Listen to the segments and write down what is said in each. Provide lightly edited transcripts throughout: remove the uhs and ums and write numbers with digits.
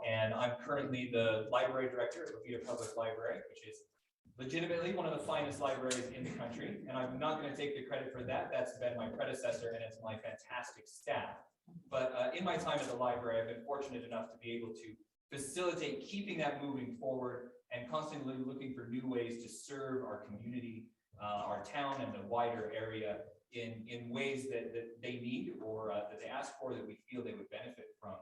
and I'm currently the library director at Lluvia Public Library, which is legitimately one of the finest libraries in the country. And I'm not going to take the credit for that. That's been my predecessor, and it's my fantastic staff. But in my time at the library, I've been fortunate enough to be able to facilitate keeping that moving forward and constantly looking for new ways to serve our community, our town, and the wider area in ways that they need or that they ask for, that we feel they would benefit from.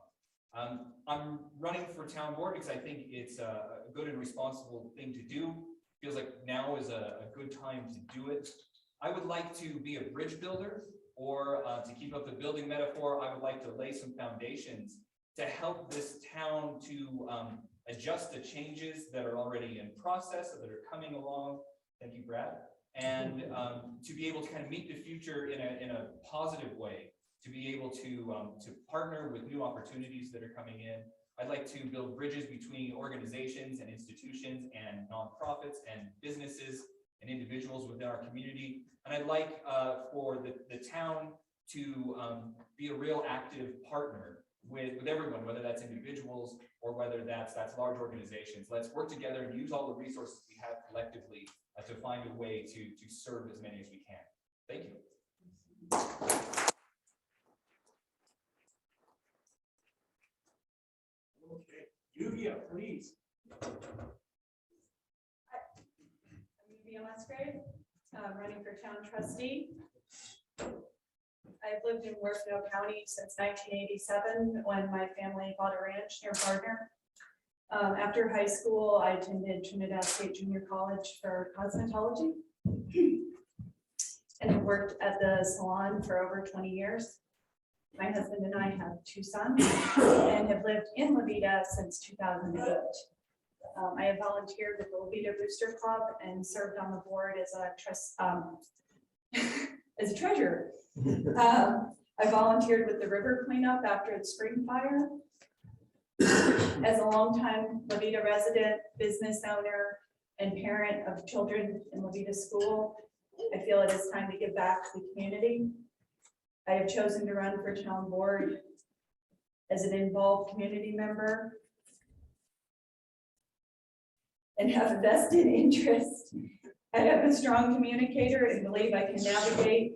I'm running for town board because I think it's a good and responsible thing to do. Feels like now is a good time to do it. I would like to be a bridge builder, or to keep up the building metaphor, I would like to lay some foundations to help this town to adjust the changes that are already in process or that are coming along. Thank you, Brad. And to be able to kind of meet the future in a positive way, to be able to partner with new opportunities that are coming in. I'd like to build bridges between organizations and institutions and nonprofits and businesses and individuals within our community. And I'd like for the town to be a real active partner with everyone, whether that's individuals or whether that's large organizations. Let's work together and use all the resources we have collectively to find a way to serve as many as we can. Thank you. Okay, Lluvia, please. I'm Lluvia Musgrave, running for town trustee. I've lived in Warfield County since 1987 when my family bought a ranch near Gardner. After high school, I attended Trinidad State Junior College for cosmetology and have worked at the salon for over 20 years. My husband and I have 2 sons and have lived in Levita since 2008. I have volunteered with the Levita Booster Club and served on the board as a treasurer. I volunteered with the river cleanup after the spring fire. As a longtime Levita resident, business owner, and parent of children in Levita School, I feel it is time to give back to the community. I have chosen to run for town board as an involved community member and have a vested interest. I am a strong communicator and believe I can navigate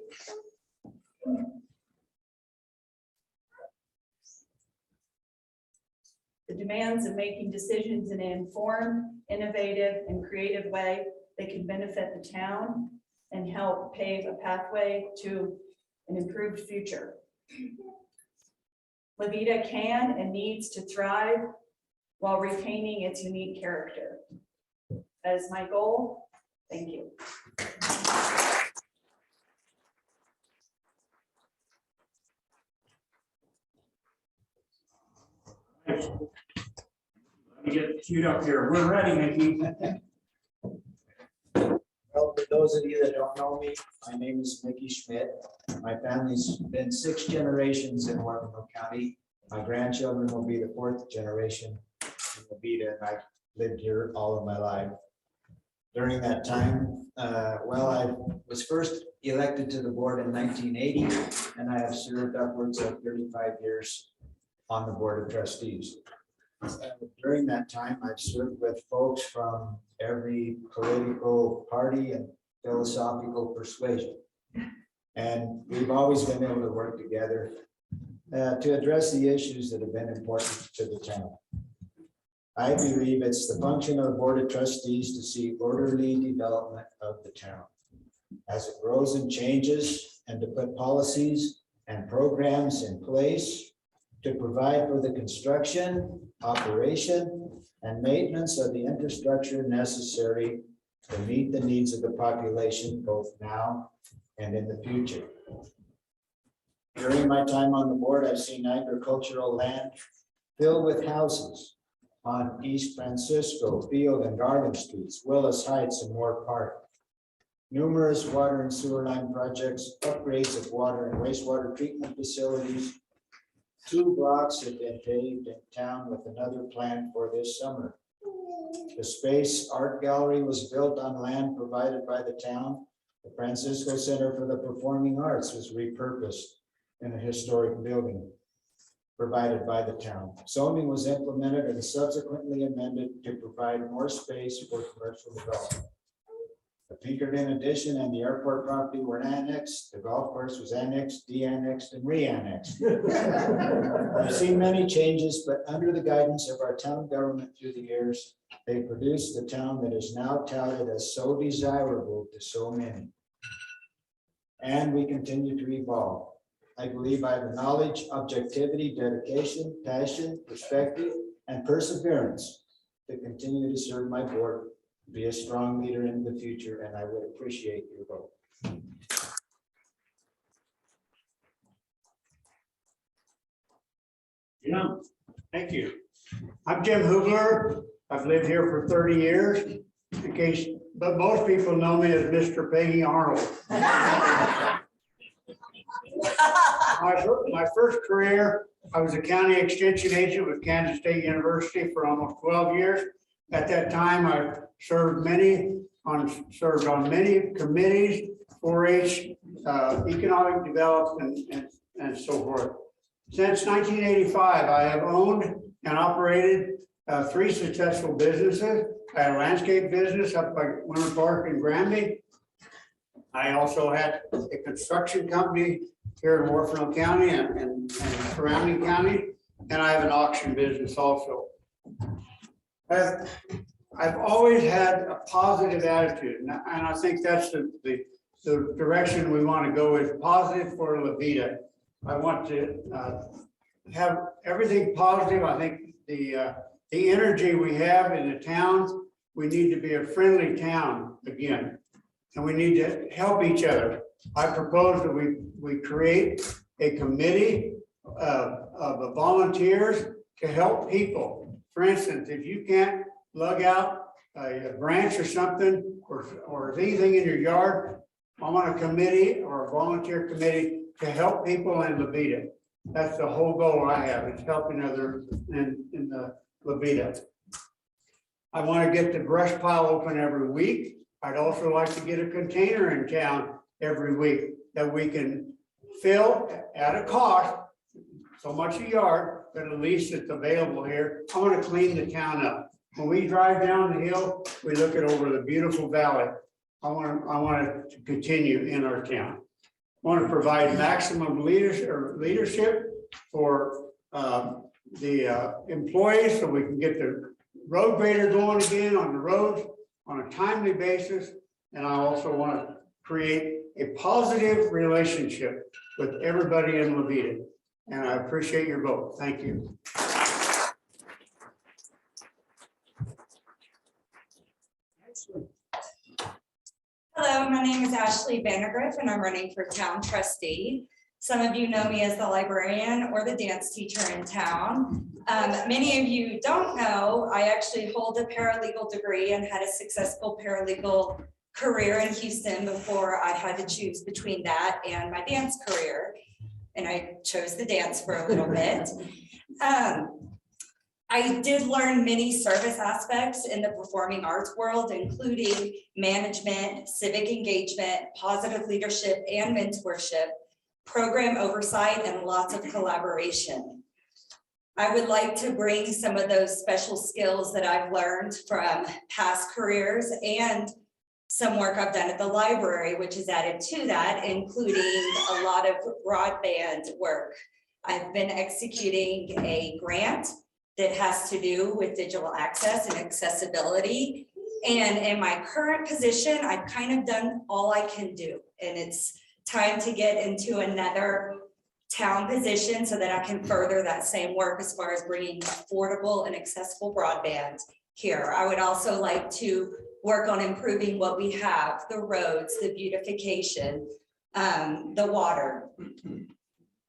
the demands of making decisions in an informed, innovative, and creative way that can benefit the town and help pave a pathway to an improved future. Levita can and needs to thrive while retaining its unique character. That is my goal. Thank you. Let me get queued up here. We're ready, Mickey. Well, for those of you that don't know me, my name is Micheky Schmidt. My family's been 6 generations in Warfield County. My grandchildren will be the 4th generation in Levita, and I've lived here all of my life. During that time, I was first elected to the board in 1980, and I have served upwards of 35 years on the board of trustees. During that time, I've served with folks from every political party and philosophical persuasion. And we've always been able to work together to address the issues that have been important to the town. I believe it's the function of the Board of Trustees to see orderly development of the town as it grows and changes, and to put policies and programs in place to provide for the construction, operation, and maintenance of the infrastructure necessary to meet the needs of the population both now and in the future. During my time on the board, I've seen agricultural land filled with houses on East Francisco, Field and Garland Streets, Willis Heights, and Moore Park. Numerous water and sewer line projects, upgrades of water and wastewater treatment facilities. 2 blocks have been paved in town with another planned for this summer. The Space Art Gallery was built on land provided by the town. The Francisco Center for the Performing Arts was repurposed in a historic building. provided by the town. Zoning was implemented and subsequently amended to provide more space for commercial development. The Pinkerton addition and the airport property were annexed. The golf course was annexed, de-annexed, and re-annexed. I've seen many changes, but under the guidance of our town government through the years, they produced the town that is now touted as so desirable to so many. And we continue to evolve. I believe I have the knowledge, objectivity, dedication, passion, perspective, and perseverance to continue to serve my board, be a strong leader in the future, and I would appreciate your vote. Yeah, thank you. I'm Jim Hoobler. I've lived here for 30 years, in case, but most people know me as Mr. Peggy Arnold. My first career, I was a county extension agent with Kansas State University for almost 12 years. At that time, I served on many committees, 4-H, economic development, and so forth. Since 1985, I have owned and operated 3 successful businesses. I had a landscape business up by Winter Park in Granby. I also had a construction company here in Warfield County and surrounding county, and I have an auction business also. I've always had a positive attitude, and I think that's the direction we want to go, is positive for Luvita. I want to have everything positive. I think the energy we have in the towns, we need to be a friendly town again, and we need to help each other. I propose that we create a committee of volunteers to help people. For instance, if you can't lug out a branch or something, or anything in your yard, I want a committee or a volunteer committee to help people in Luvita. That's the whole goal I have, is helping others in the Luvita. I want to get the brush pile open every week. I'd also like to get a container in town every week that we can fill at a cost, so much a yard, but at least it's available here. I want to clean the town up. When we drive down the hill, we look at over the beautiful valley. I want it to continue in our town. I want to provide maximum leadership for the employees, so we can get the road grader going again on the roads on a timely basis. And I also want to create a positive relationship with everybody in Luvita. And I appreciate your vote. Thank you. Hello, my name is Vandagriff, and I'm running for town trustee. Some of you know me as the librarian or the dance teacher in town. Many of you don't know, I actually hold a paralegal degree and had a successful paralegal career in Houston before I had to choose between that and my dance career. And I chose the dance for a little bit. I did learn many service aspects in the performing arts world, including management, civic engagement, positive leadership and mentorship, program oversight, and lots of collaboration. I would like to bring some of those special skills that I've learned from past careers and some work I've done at the library, which is added to that, including a lot of broadband work. I've been executing a grant that has to do with digital access and accessibility. And in my current position, I've kind of done all I can do. And it's time to get into another town position so that I can further that same work as far as bringing affordable and accessible broadband here. I would also like to work on improving what we have, the roads, the beautification, the water.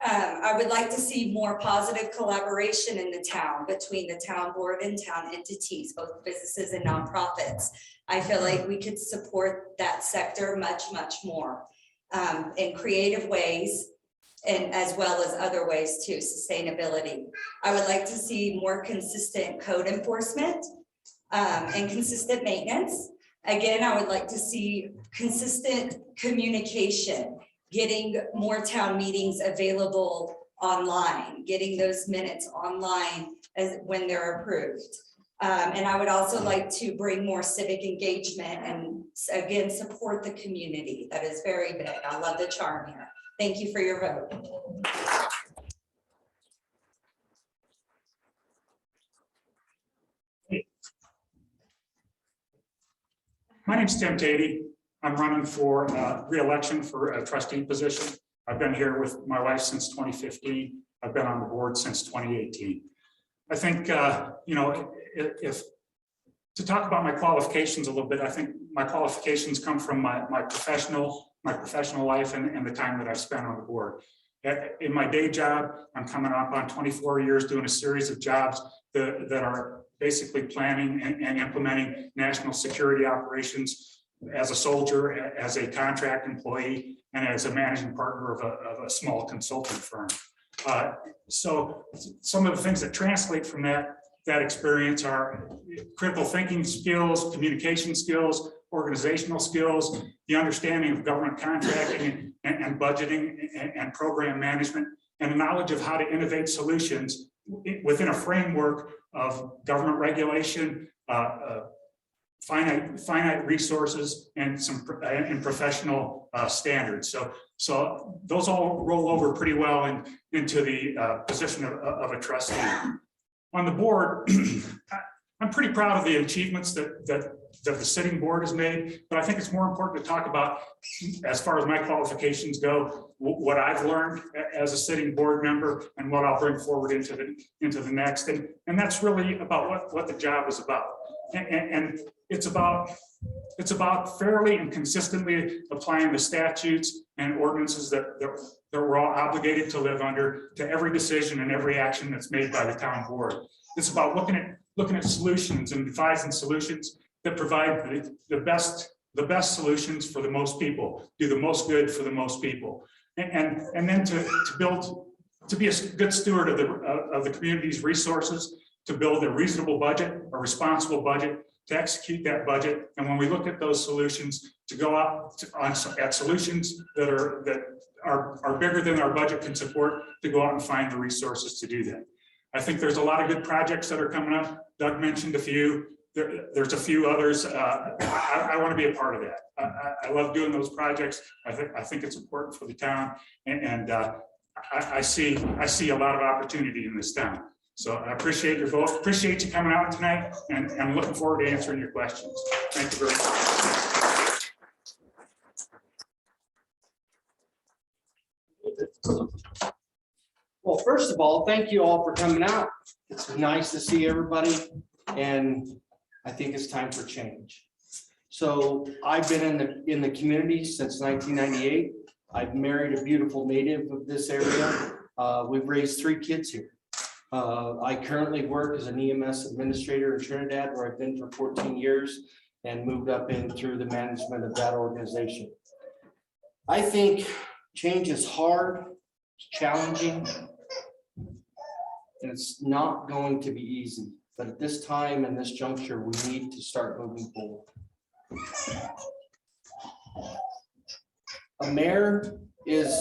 I would like to see more positive collaboration in the town between the town board and town entities, both businesses and nonprofits. I feel like we could support that sector much, much more in creative ways, and as well as other ways too, sustainability. I would like to see more consistent code enforcement and consistent maintenance. Again, I would like to see consistent communication, getting more town meetings available online, getting those minutes online as when they're approved. And I would also like to bring more civic engagement and again, support the community. That is very big. I love the charm here. Thank you for your vote. My name's Tim Tady. I'm running for re-election for a trustee position. I've been here with my wife since 2015. I've been on the board since 2018. I think, you know, if to talk about my qualifications a little bit, I think my qualifications come from my professional life and the time that I've spent on the board. In my day job, I'm coming up on 24 years doing a series of jobs that are basically planning and implementing national security operations as a soldier, as a contract employee, and as a managing partner of a small consulting firm. So some of the things that translate from that experience are critical thinking skills, communication skills, organizational skills, the understanding of government contracting and budgeting and program management, and a knowledge of how to innovate solutions within a framework of government regulation, finite resources, and professional standards. So those all roll over pretty well into the position of a trustee. On the board, I'm pretty proud of the achievements that the sitting board has made, but I think it's more important to talk about, as far as my qualifications go, what I've learned as a sitting board member and what I'll bring forward into the next. And that's really about what the job is about. And it's about fairly and consistently applying the statutes and ordinances that we're all obligated to live under to every decision and every action that's made by the town board. It's about looking at solutions and devising solutions that provide the best solutions for the most people, do the most good for the most people, and then to be a good steward of the community's resources, to build a reasonable budget, a responsible budget, to execute that budget. And when we look at those solutions, to go out at solutions that are bigger than our budget can support, to go out and find the resources to do that. I think there's a lot of good projects that are coming up. Doug mentioned a few. There's a few others. I want to be a part of that. I love doing those projects. I think it's important for the town, and I see a lot of opportunity in this town. So I appreciate your vote. Appreciate you coming out tonight, and I'm looking forward to answering your questions. Thank you very much. Well, first of all, thank you all for coming out. It's nice to see everybody, and I think it's time for change. So I've been in the community since 1998. I've married a beautiful native of this area. We've raised 3 kids here. I currently work as an EMS administrator in Trinidad, where I've been for 14 years and moved up in through the management of that organization. I think change is hard, it's challenging, and it's not going to be easy. But at this time and this juncture, we need to start moving forward. A mayor is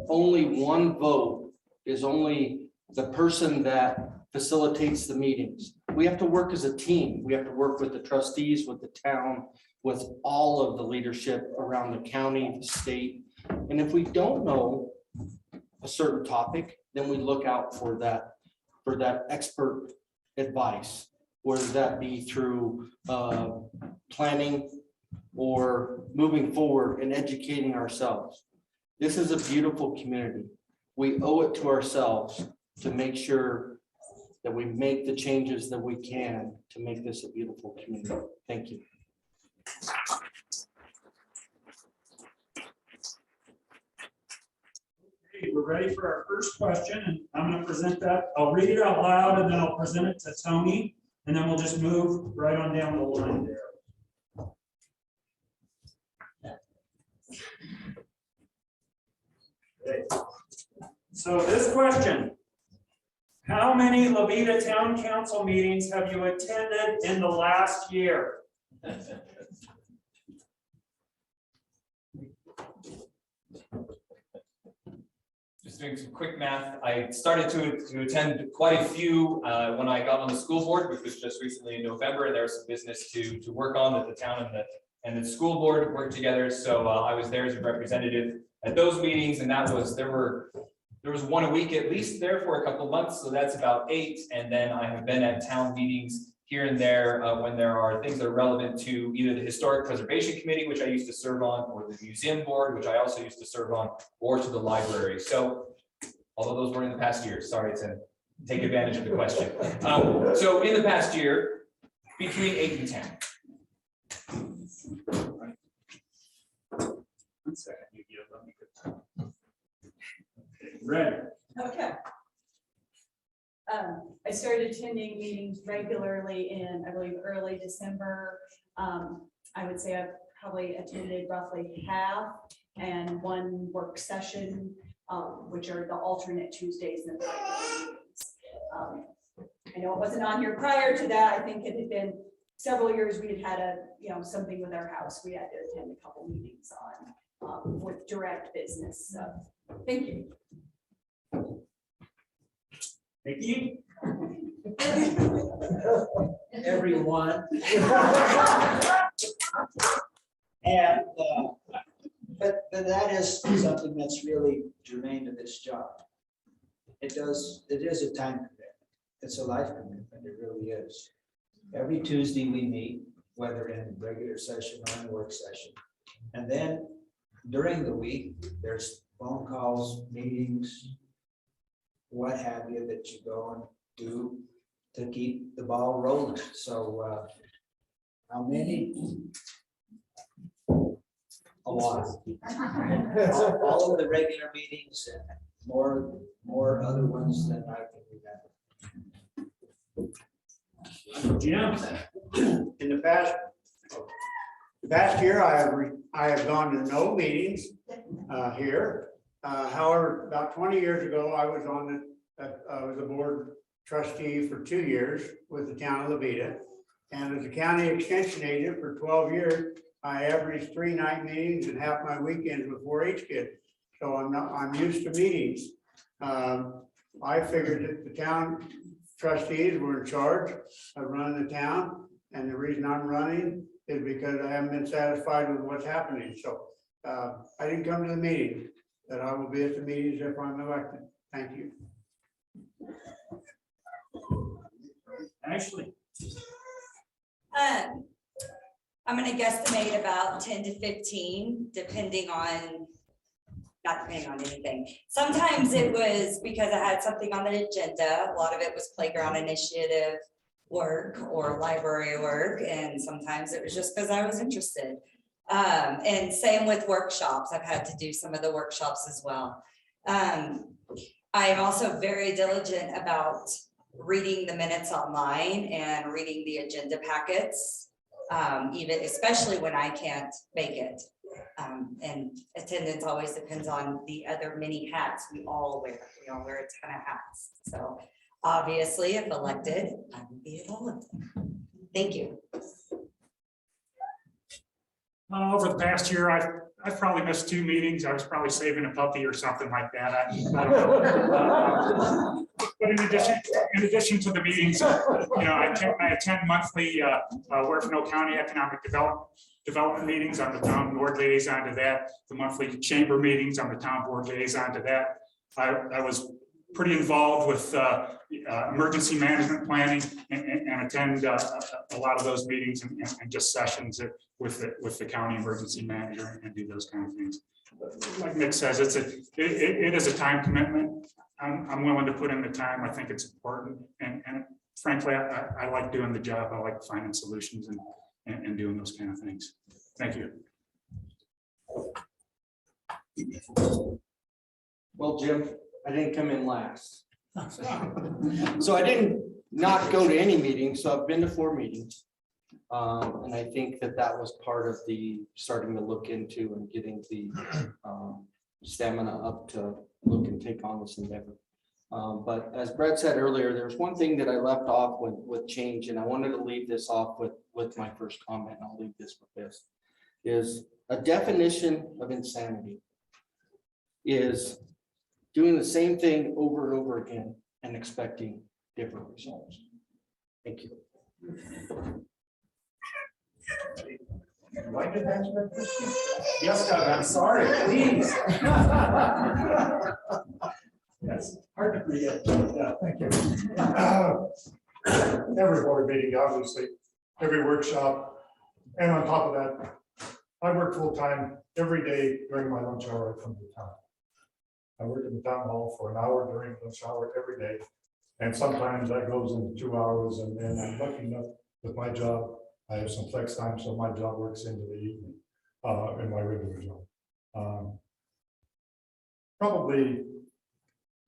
only one vote, is only the person that facilitates the meetings. We have to work as a team. We have to work with the trustees, with the town, with all of the leadership around the county, the state. And if we don't know a certain topic, then we look out for that expert advice, whether that be through planning or moving forward and educating ourselves. This is a beautiful community. We owe it to ourselves to make sure that we make the changes that we can to make this a beautiful community. Thank you. Okay, we're ready for our first question, and I'm going to present that. I'll read it out loud, and then I'll present it to Tony, and then we'll just move right on down the line there. Okay. So this question: how many Levita Town Council meetings have you attended in the last year? Just doing some quick math. I started to attend quite a few when I got on the school board, which was just recently in November. There was some business to work on that the town and the school board worked together. So I was there as a representative at those meetings, and there was one a week at least there for a couple months. So that's about 8. And then I have been at town meetings here and there when there are things that are relevant to either the Historic Preservation Committee, which I used to serve on, or the Museum Board, which I also used to serve on, or to the library. So although those were in the past year, sorry to take advantage of the question. So in the past year, between 8 and 10. One second, you give, let me get. Okay, ready. Okay. I started attending meetings regularly in, I believe, early December. I would say I've probably attended roughly half, and one work session, which are the alternate Tuesdays in the meetings. I know it wasn't on here prior to that. I think it had been several years we had something with our house. We had to attend a couple meetings on with direct business. So thank you. Micheky? Everyone. And, but that is something that's really germane to this job. It is a time commitment. It's a life commitment. It really is. Every Tuesday we meet, whether in regular session or in work session. And then during the week, there's phone calls, meetings, what have you, that you go and do to keep the ball rolling. So how many? A lot. All of the regular meetings and more other ones than I can remember. Jim? In the past year, I have gone to no meetings here. However, about 20 years ago, I was on the board trustee for 2 years with the town of Veta. And as a county extension agent for 12 years, I averaged 3 night meetings and half my weekends with 4-H kids. So I'm used to meetings. I figured that the town trustees were in charge of running the town. And the reason I'm running is because I haven't been satisfied with what's happening. So I didn't come to the meeting, but I will be at the meetings if I'm elected. Thank you. Ashley? I'm gonna guesstimate about 10 to 15, not depending on anything. Sometimes it was because I had something on the agenda. A lot of it was playground initiative work or library work, and sometimes it was just because I was interested. And same with workshops. I've had to do some of the workshops as well. I am also very diligent about reading the minutes online and reading the agenda packets, especially when I can't make it. And attendance always depends on the other many hats we all wear. We all wear a ton of hats. So obviously, if elected, I will be at all of them. Thank you. Over the past year, I've probably missed 2 meetings. I was probably saving a puppy or something like that. I don't know. But in addition to the meetings, I attend monthly Huerfano County Economic Development meetings. I'm the town board liaison to that. The monthly chamber meetings, I'm the town board liaison to that. I was pretty involved with emergency management planning and attend a lot of those meetings and just sessions with the county emergency manager and do those kind of things. Like Mick says, it is a time commitment. I'm willing to put in the time. I think it's important, and frankly, I like doing the job. I like finding solutions and doing those kind of things. Thank you. Well, Jim, I didn't come in last. So I didn't not go to any meetings, so I've been to 4 meetings. And I think that was part of the starting to look into and getting the stamina up to look and take on this endeavor. But as Brett said earlier, there's one thing that I left off with change, and I wanted to leave this off with my first comment. And I'll leave this with this, is a definition of insanity is doing the same thing over and over again and expecting different results. Thank you. Why did that? Yes, Doug, I'm sorry, please. Yes, hard to forget. Yeah, thank you. Every board meeting, obviously, every workshop, and on top of that, I work full-time every day during my lunch hour. I come to town. I work in the town hall for an hour during lunch hour every day. And sometimes that goes into 2 hours, and then I'm lucky enough with my job, I have some flex time, so my job works into the evening, in my regular job. Probably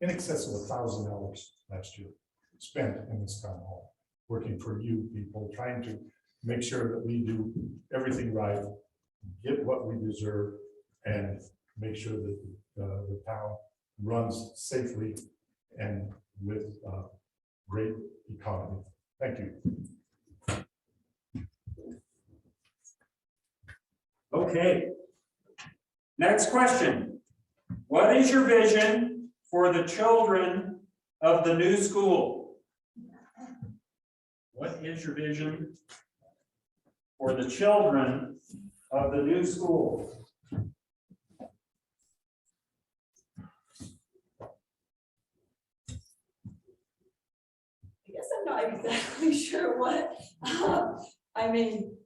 in excess of 1,000 hours last year spent in this town hall, working for you people, trying to make sure that we do everything right, get what we deserve, and make sure that the town runs safely and with great economy. Thank you. Okay. Next question. What is your vision for the children of the new school? What is your vision for the children of the new school? I guess I'm not exactly sure what, I mean,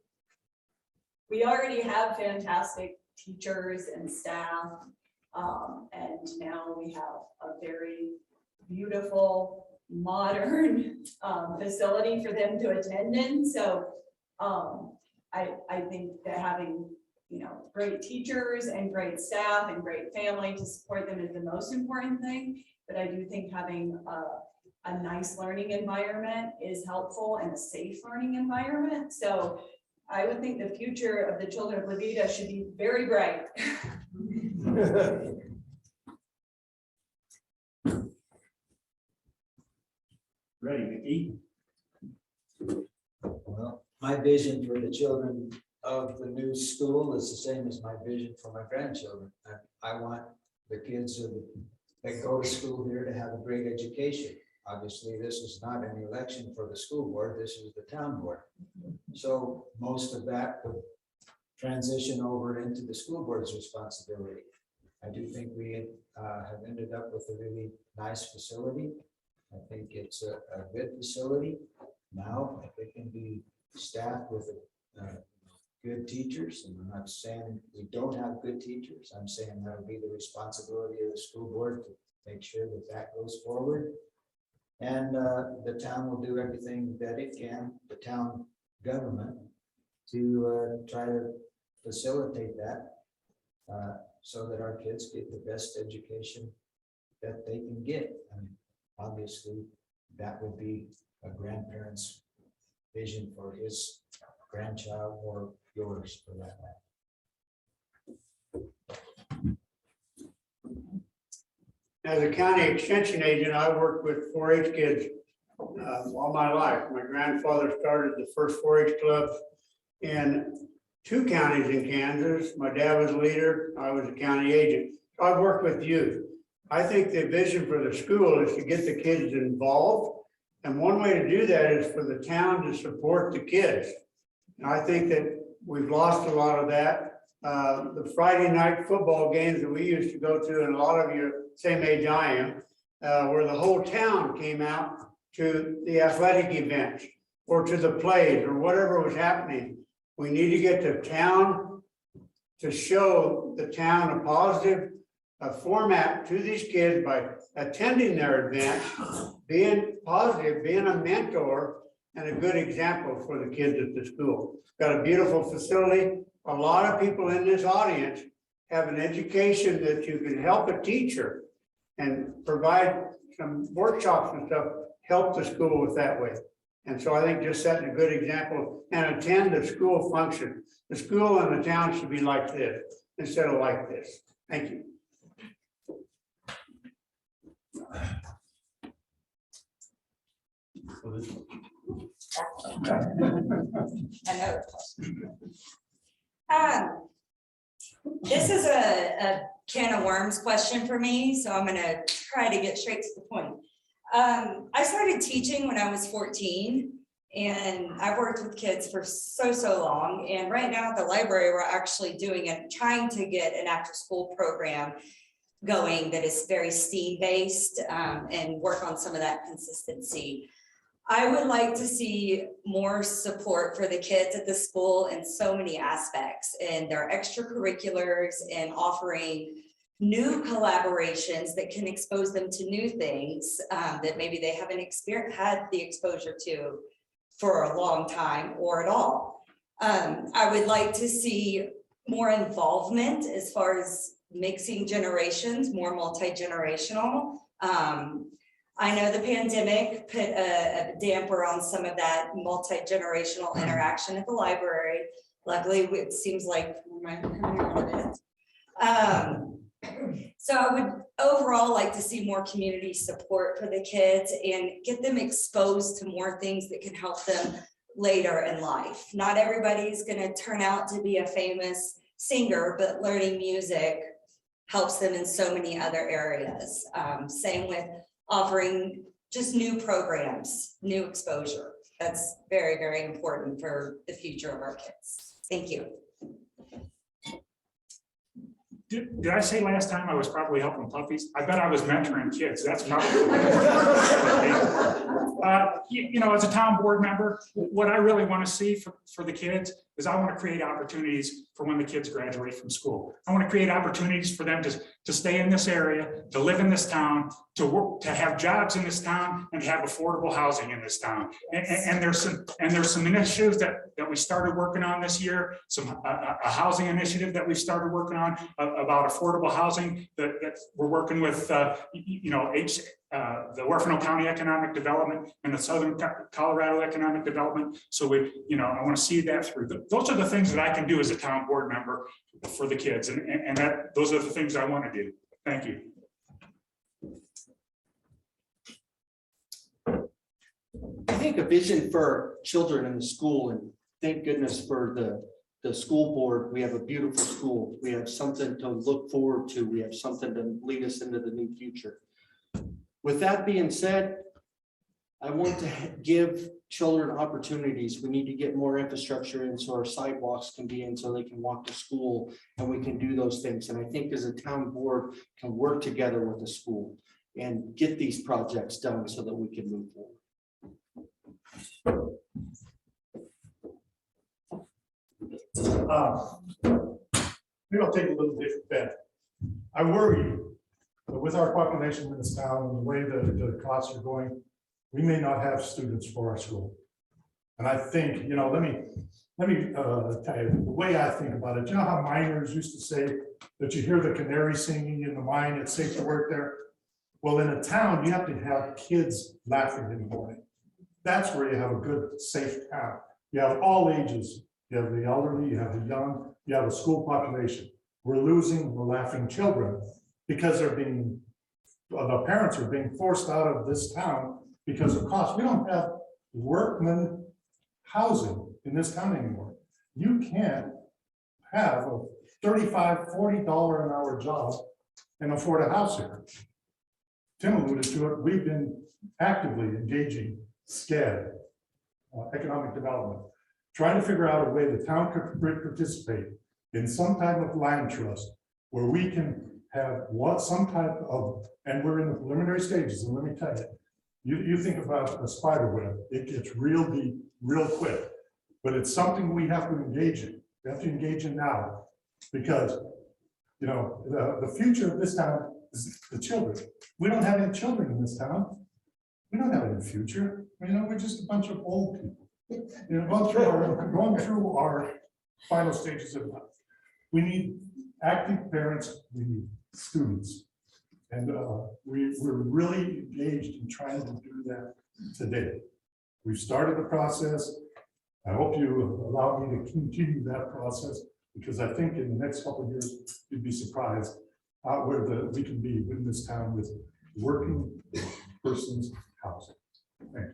we already have fantastic teachers and staff. And now we have a very beautiful, modern facility for them to attend in. So I think that having, great teachers and great staff and great family to support them is the most important thing. But I do think having a nice learning environment is helpful, and a safe learning environment. So I would think the future of the children of Levita should be very bright. Ready, Mickey? Well, my vision for the children of the new school is the same as my vision for my grandchildren. I want the kids that go to school here to have a great education. Obviously, this is not an election for the school board, this is the town board. So most of that would transition over into the school board's responsibility. I do think we have ended up with a really nice facility. I think it's a good facility. Now, if it can be staffed with good teachers, and I'm not saying we don't have good teachers, I'm saying that'll be the responsibility of the school board to make sure that that goes forward. And the town will do everything that it can, the town government, to try to facilitate that so that our kids get the best education that they can get. I mean, obviously, that would be a grandparent's vision for his grandchild or yours for that matter. As a county extension agent, I worked with 4-H kids all my life. My grandfather started the first 4-H club in 2 counties in Kansas. My dad was a leader, I was a county agent. So I've worked with youth. I think the vision for the school is to get the kids involved. And one way to do that is for the town to support the kids. And I think that we've lost a lot of that. The Friday night football games that we used to go to, and a lot of you same age I am, where the whole town came out to the athletic events or to the plays or whatever was happening. We need to get the town to show the town a positive format to these kids by attending their events, being positive, being a mentor and a good example for the kids at the school. Got a beautiful facility. A lot of people in this audience have an education that you can help a teacher and provide some workshops and stuff, help the school with that way. And so I think just setting a good example and attend the school function. The school and the town should be like this instead of like this. Thank you. Another question. This is a can of worms question for me, so I'm gonna try to get straight to the point. I started teaching when I was 14, and I've worked with kids for so long. And right now at the library, we're actually trying to get an after-school program going that is very STEAM-based, and work on some of that consistency. I would like to see more support for the kids at the school in so many aspects, and their extracurriculars, and offering new collaborations that can expose them to new things that maybe they haven't had the exposure to for a long time or at all. I would like to see more involvement as far as mixing generations, more multi-generational. I know the pandemic put a damper on some of that multi-generational interaction at the library. Luckily, it seems like we're coming out of it. So I would overall like to see more community support for the kids and get them exposed to more things that can help them later in life. Not everybody's gonna turn out to be a famous singer, but learning music helps them in so many other areas. Same with offering just new programs, new exposure. That's very, very important for the future of our kids. Thank you. Did I say last time I was probably helping puppies? I bet I was mentoring kids. That's probably. You know, as a town board member, what I really want to see for the kids is I want to create opportunities for when the kids graduate from school. I want to create opportunities for them to stay in this area, to live in this town, to work, to have jobs in this town, and have affordable housing in this town. And there's some initiatives that we started working on this year, a housing initiative that we started working on about affordable housing that we're working with, you know, the Orfano County Economic Development and the Southern Colorado Economic Development. So I want to see that through. Those are the things that I can do as a town board member for the kids, and those are the things I want to do. Thank you. I think a vision for children in the school, and thank goodness for the school board. We have a beautiful school. We have something to look forward to. We have something to lead us into the new future. With that being said, I want to give children opportunities. We need to get more infrastructure in so our sidewalks can be in so they can walk to school and we can do those things. And I think as a town board can work together with the school and get these projects done so that we can move forward. Maybe I'll take a little different bet. I worry that with our population in this town and the way the costs are going, we may not have students for our school. And I think, let me tell you the way I think about it. You know how miners used to say that you hear the canary singing in the mine, it's safe to work there? Well, in a town, you have to have kids laughing in the morning. That's where you have a good, safe town. You have all ages. You have the elderly, you have the young, you have a school population. We're losing the laughing children because the parents are being forced out of this town because of cost. We don't have workman housing in this town anymore. You can't have a $35, $40 an hour job and afford a house here. Tim alluded to it. We've been actively engaging SCAD, economic development, trying to figure out a way the town could participate in some type of land trust where we can have some type of, and we're in the preliminary stages. And let me tell you, you think about a spider web, it gets real deep, real quick, but it's something we have to engage in. We have to engage in now because, the future of this town is the children. We don't have any children in this town. We don't have any future. We're just a bunch of old people. Going through our final stages of life. We need active parents, we need students. And we're really engaged in trying to do that today. We've started the process. I hope you allow me to continue that process because I think in the next couple of years, you'd be surprised where we can be in this town with working persons housing. Thank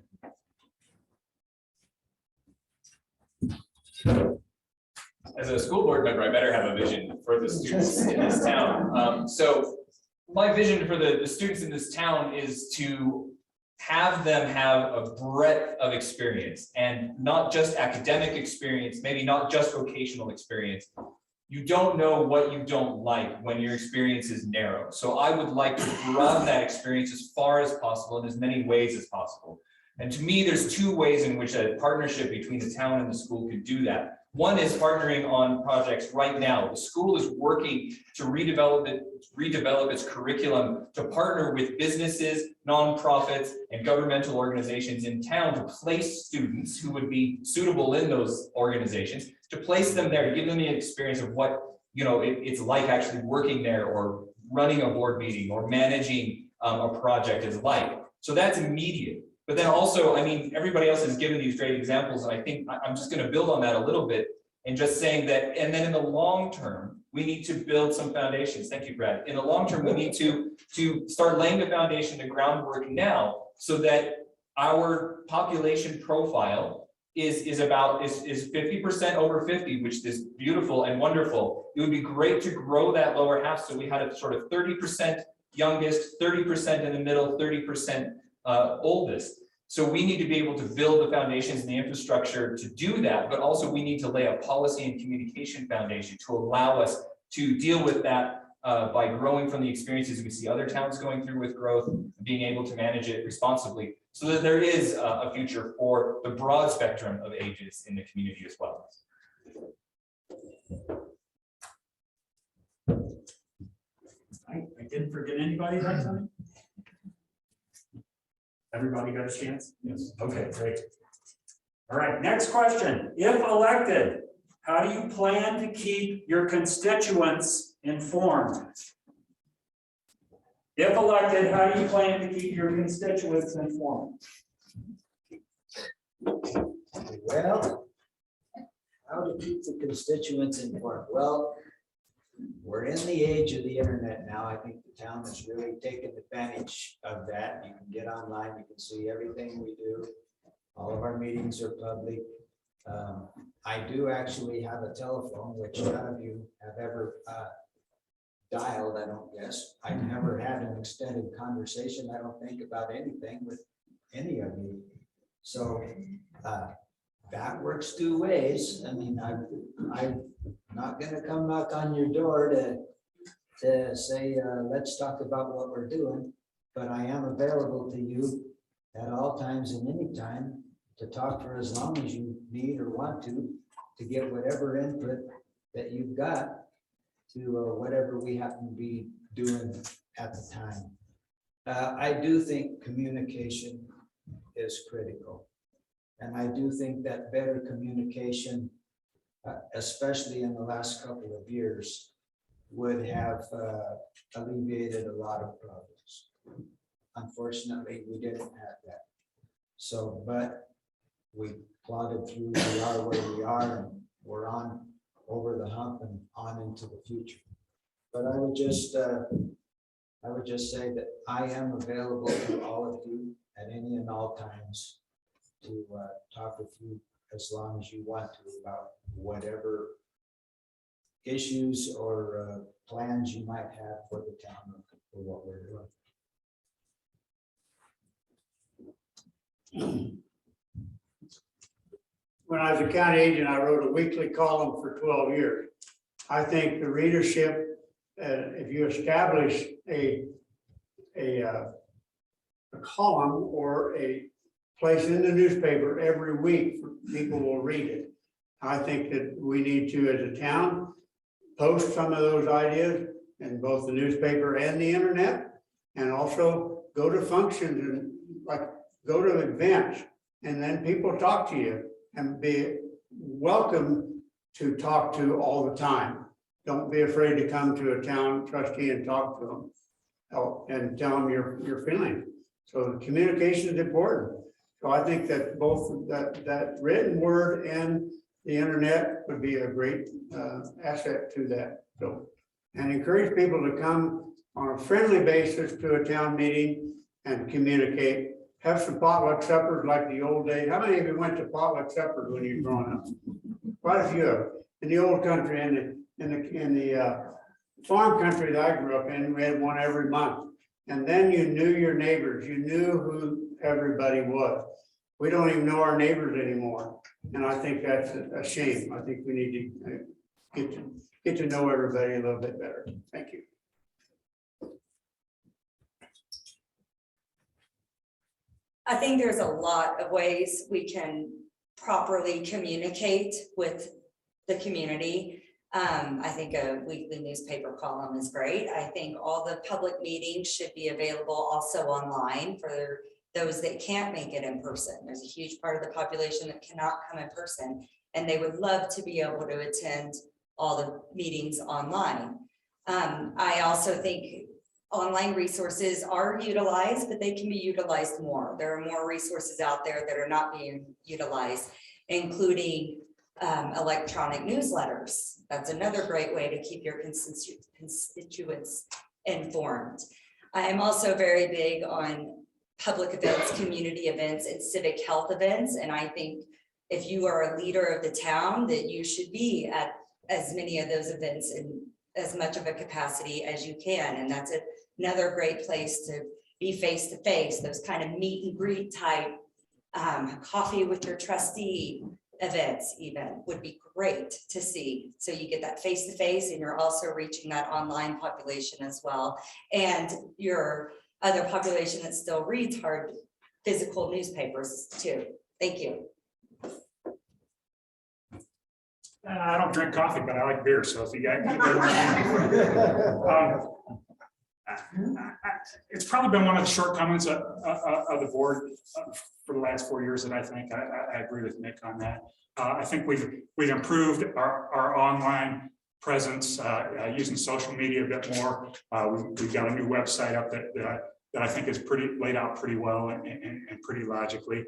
you. as a school board member, I better have a vision for the students in this town. So my vision for the students in this town is to have them have a breadth of experience, and not just academic experience, maybe not just vocational experience. You don't know what you don't like when your experience is narrow. So I would like to broaden that experience as far as possible in as many ways as possible. And to me, there's two ways in which a partnership between the town and the school could do that. One is partnering on projects right now. The school is working to redevelop its curriculum to partner with businesses, nonprofits, and governmental organizations in town to place students who would be suitable in those organizations, to place them there, to give them the experience of what it's like actually working there, or running a board meeting, or managing a project is like. So that's immediate. But then also, I mean, everybody else has given these great examples, and I think I'm just going to build on that a little bit and just saying that, and then in the long term, we need to build some foundations. Thank you, Brad. In the long term, we need to start laying the foundation, the groundwork now, so that our population profile is 50% over 50, which is beautiful and wonderful. It would be great to grow that lower half, so we had a sort of 30% youngest, 30% in the middle, 30% oldest. So we need to be able to build the foundations and the infrastructure to do that, but also we need to lay a policy and communication foundation to allow us to deal with that by growing from the experiences we see other towns going through with growth, being able to manage it responsibly, so that there is a future for the broad spectrum of ages in the community as well. I didn't forget anybody that time? Everybody got a chance? Yes. Okay, great. All right, next question. If elected, how do you plan to keep your constituents informed? If elected, how do you plan to keep your constituents informed? Well, how to keep the constituents informed? Well, we're in the age of the internet now. I think the town has really taken advantage of that. You can get online, you can see everything we do. All of our meetings are public. I do actually have a telephone, which none of you have ever dialed, I don't guess. I've never had an extended conversation, I don't think, about anything with any of you. So that works two ways. I mean, I'm not gonna come knock on your door to say, let's talk about what we're doing, but I am available to you at all times and any time to talk for as long as you need or want to get whatever input that you've got to whatever we happen to be doing at the time. I do think communication is critical. And I do think that better communication, especially in the last couple of years, would have alleviated a lot of problems. Unfortunately, we didn't have that. So, but we plodded through, we are where we are, and we're on over the hump and on into the future. But I would just say that I am available to all of you at any and all times to talk with you as long as you want to about whatever issues or plans you might have for the town for what we're doing. When I was a county agent, I wrote a weekly column for 12 years. I think the readership, if you establish a column or a place in the newspaper every week, people will read it. I think that we need to, as a town, post some of those ideas in both the newspaper and the internet, and also go to functions and like go to events, and then people talk to you and be welcome to talk to all the time. Don't be afraid to come to a town trustee and talk to them and tell them your feelings. So the communication is important. So I think that both that written word and the internet would be a great asset to that. So, and encourage people to come on a friendly basis to a town meeting and communicate. Have some potluck suppers like the old days. How many of you went to potluck suppers when you were growing up? Quite a few of them. in the old country and in the farm country that I grew up in, we had one every month. And then you knew your neighbors, you knew who everybody was. We don't even know our neighbors anymore. And I think that's a shame. I think we need to get to know everybody a little bit better. Thank you. I think there's a lot of ways we can properly communicate with the community. I think a weekly newspaper column is great. I think all the public meetings should be available also online for those that can't make it in person. There's a huge part of the population that cannot come in person, and they would love to be able to attend all the meetings online. I also think online resources are utilized, but they can be utilized more. There are more resources out there that are not being utilized, including electronic newsletters. That's another great way to keep your constituents informed. I am also very big on public events, community events, and civic health events. And I think if you are a leader of the town, that you should be at as many of those events in as much of a capacity as you can. And that's another great place to be face to face, those kind of meet and greet type, coffee with your trustee events even would be great to see. So you get that face to face, and you're also reaching that online population as well. And your other population that still reads hard physical newspapers too. Thank you. I don't drink coffee, but I like beer. So if you got, it's probably been one of the shortcomings of the board for the last 4 years that I think I agree with Nick on that. I think we've improved our online presence using social media a bit more. We've got a new website up that I think is laid out pretty well and pretty logically.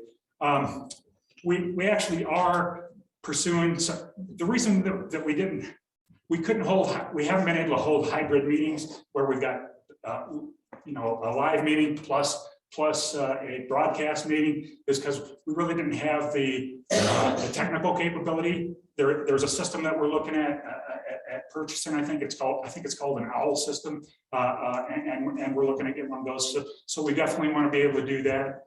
We actually are pursuing the reason that we haven't been able to hold hybrid meetings where we've got a live meeting plus a broadcast meeting is because we really didn't have the technical capability. There's a system that we're looking at purchasing. I think it's called an OWL system, and we're looking at getting one of those. So we definitely want to be able to do that.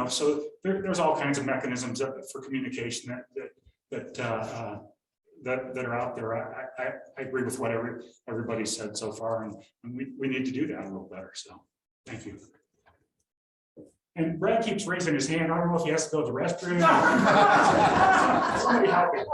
So there's all kinds of mechanisms for communication that are out there. I agree with what everybody said so far, and we need to do that a little better. So thank you. And Brad keeps raising his hand. I don't know if he has to go to the restroom. Somebody help him.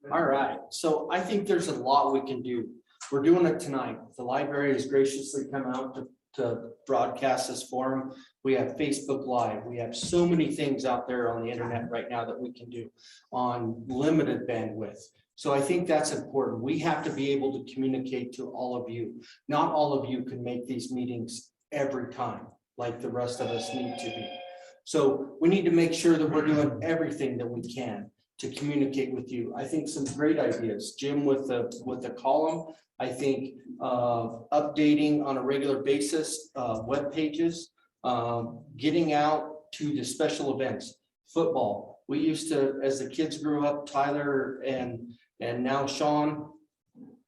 All right, so I think there's a lot we can do. We're doing it tonight. The library has graciously come out to broadcast this forum. We have Facebook Live. We have so many things out there on the internet right now that we can do on limited bandwidth. So I think that's important. We have to be able to communicate to all of you. Not all of you can make these meetings every time like the rest of us need to be. So we need to make sure that we're doing everything that we can to communicate with you. I think some great ideas, Jim, with the column. I think updating on a regular basis, web pages, getting out to the special events, football. We used to, as the kids grew up, Tyler and now Sean,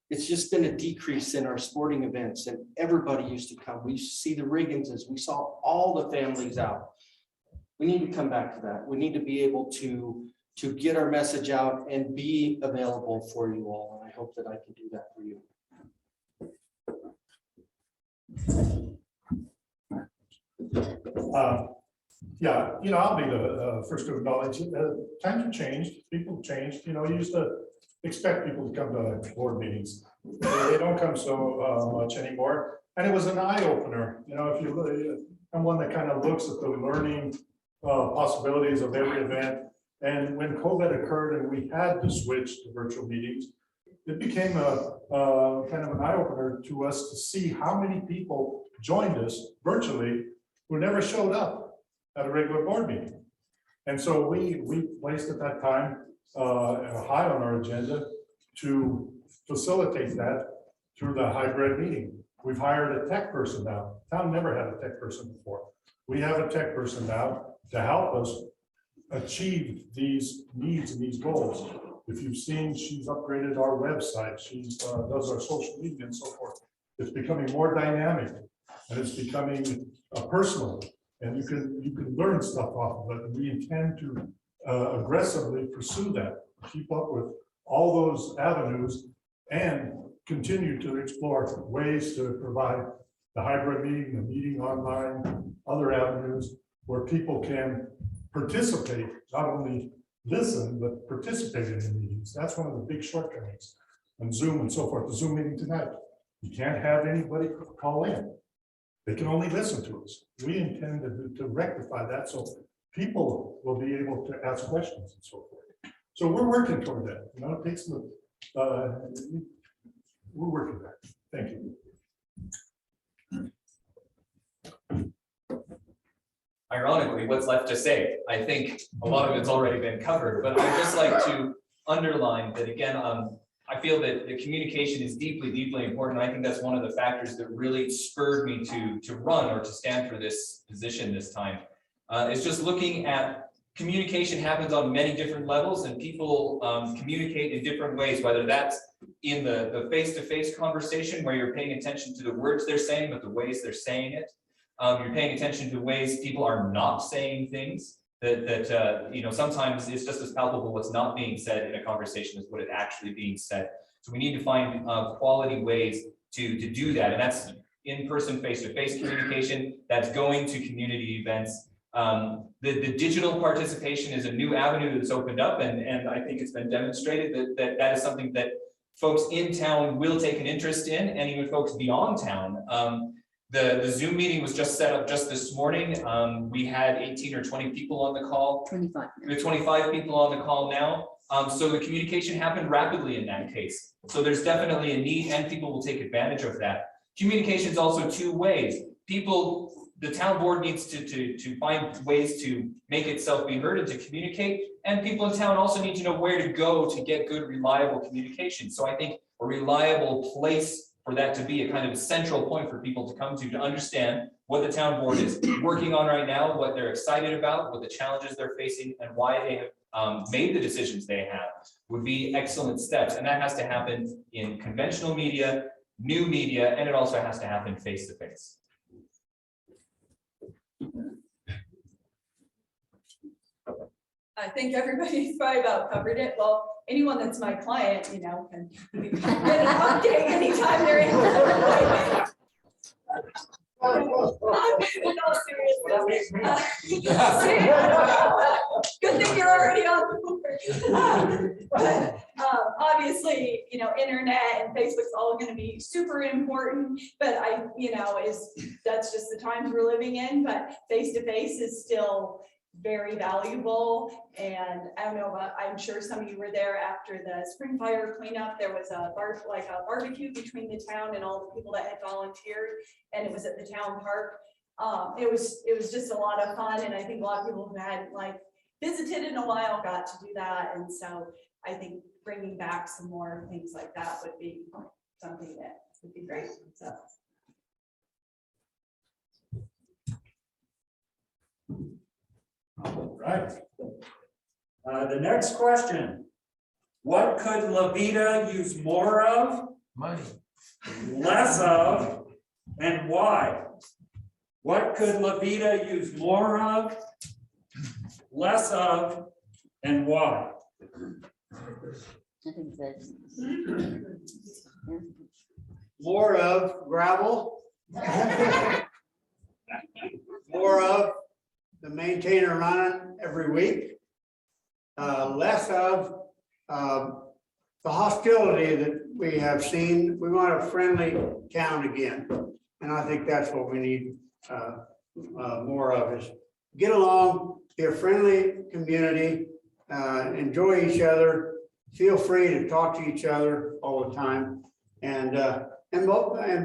it's just been a decrease in our sporting events, and everybody used to come. We used to see the Rigginses. We saw all the families out. We need to come back to that. We need to be able to get our message out and be available for you all. And I hope that I can do that for you. Yeah, I'll be the first to acknowledge it. Times have changed, people have changed. You used to expect people to come to board meetings. They don't come so much anymore. And it was an eye opener. If you really, I'm one that kind of looks at the learning possibilities of every event. And when COVID occurred and we had to switch to virtual meetings, it became a kind of an eye opener to us to see how many people joined us virtually who never showed up at a regular board meeting. And so we placed at that time high on our agenda to facilitate that through the hybrid meeting. We've hired a tech person now. Town never had a tech person before. We have a tech person now to help us achieve these needs and these goals. If you've seen, she's upgraded our website. She does our social media and so forth. It's becoming more dynamic and it's becoming personal. And you can learn stuff off of it. And we intend to aggressively pursue that, keep up with all those avenues and continue to explore ways to provide the hybrid meeting, the meeting online, other avenues where people can participate, not only listen, but participate in the meetings. That's one of the big shortcomings on Zoom and so forth. The Zoom meeting tonight, you can't have anybody call in. They can only listen to us. We intend to rectify that so people will be able to ask questions and so forth. So we're working toward that. You know, it takes we're working that. Thank you. Ironically, what's left to say? I think a lot of it's already been covered, but I'd just like to underline that again, I feel that the communication is deeply, deeply important. I think that's one of the factors that really spurred me to run or to stand for this position this time. It's just looking at communication happens on many different levels and people communicate in different ways, whether that's in the face-to-face conversation where you're paying attention to the words they're saying, but the ways they're saying it. You're paying attention to ways people are not saying things that you know, sometimes it's just as palpable what's not being said in a conversation as what is actually being said. So we need to find quality ways to do that. And that's in-person, face-to-face communication. That's going to community events. The digital participation is a new avenue that's opened up, and I think it's been demonstrated that is something that folks in town will take an interest in, and even folks beyond town. The Zoom meeting was just set up just this morning. We had 18 or 20 people on the call. 25. We have 25 people on the call now. So the communication happened rapidly in that case. So there's definitely a need, and people will take advantage of that. Communication is also two ways. The town board needs to find ways to make itself be heard and to communicate. And people in town also need to know where to go to get good, reliable communication. So I think a reliable place for that to be a kind of central point for people to come to understand what the town board is working on right now, what they're excited about, what the challenges they're facing, and why they have made the decisions they have would be excellent steps. And that has to happen in conventional media, new media, and it also has to happen face-to-face. I think everybody's probably about covered it. Well, anyone that's my client, you know, can get an update anytime they're in. In all seriousness. Good thing you're already on the board. But obviously, you know, internet and Facebook's all going to be super important, but that's just the times we're living in, but face-to-face is still very valuable. And I don't know about, I'm sure some of you were there after the spring fire cleanup. There was a barbecue between the town and all the people that had volunteered, and it was at the town park. It was just a lot of fun, and I think a lot of people who had visited in a while got to do that. And so I think bringing back some more things like that would be something that would be great. So. All right. The next question. What could LaVita use more of? Money. Less of, and why? What could LaVita use more of? Less of, and why? I think that's. More of gravel. More of the maintainer running every week. Less of the hostility that we have seen. We want a friendly town again. And I think that's what we need more of, is get along, be a friendly community, enjoy each other, feel free to talk to each other all the time, and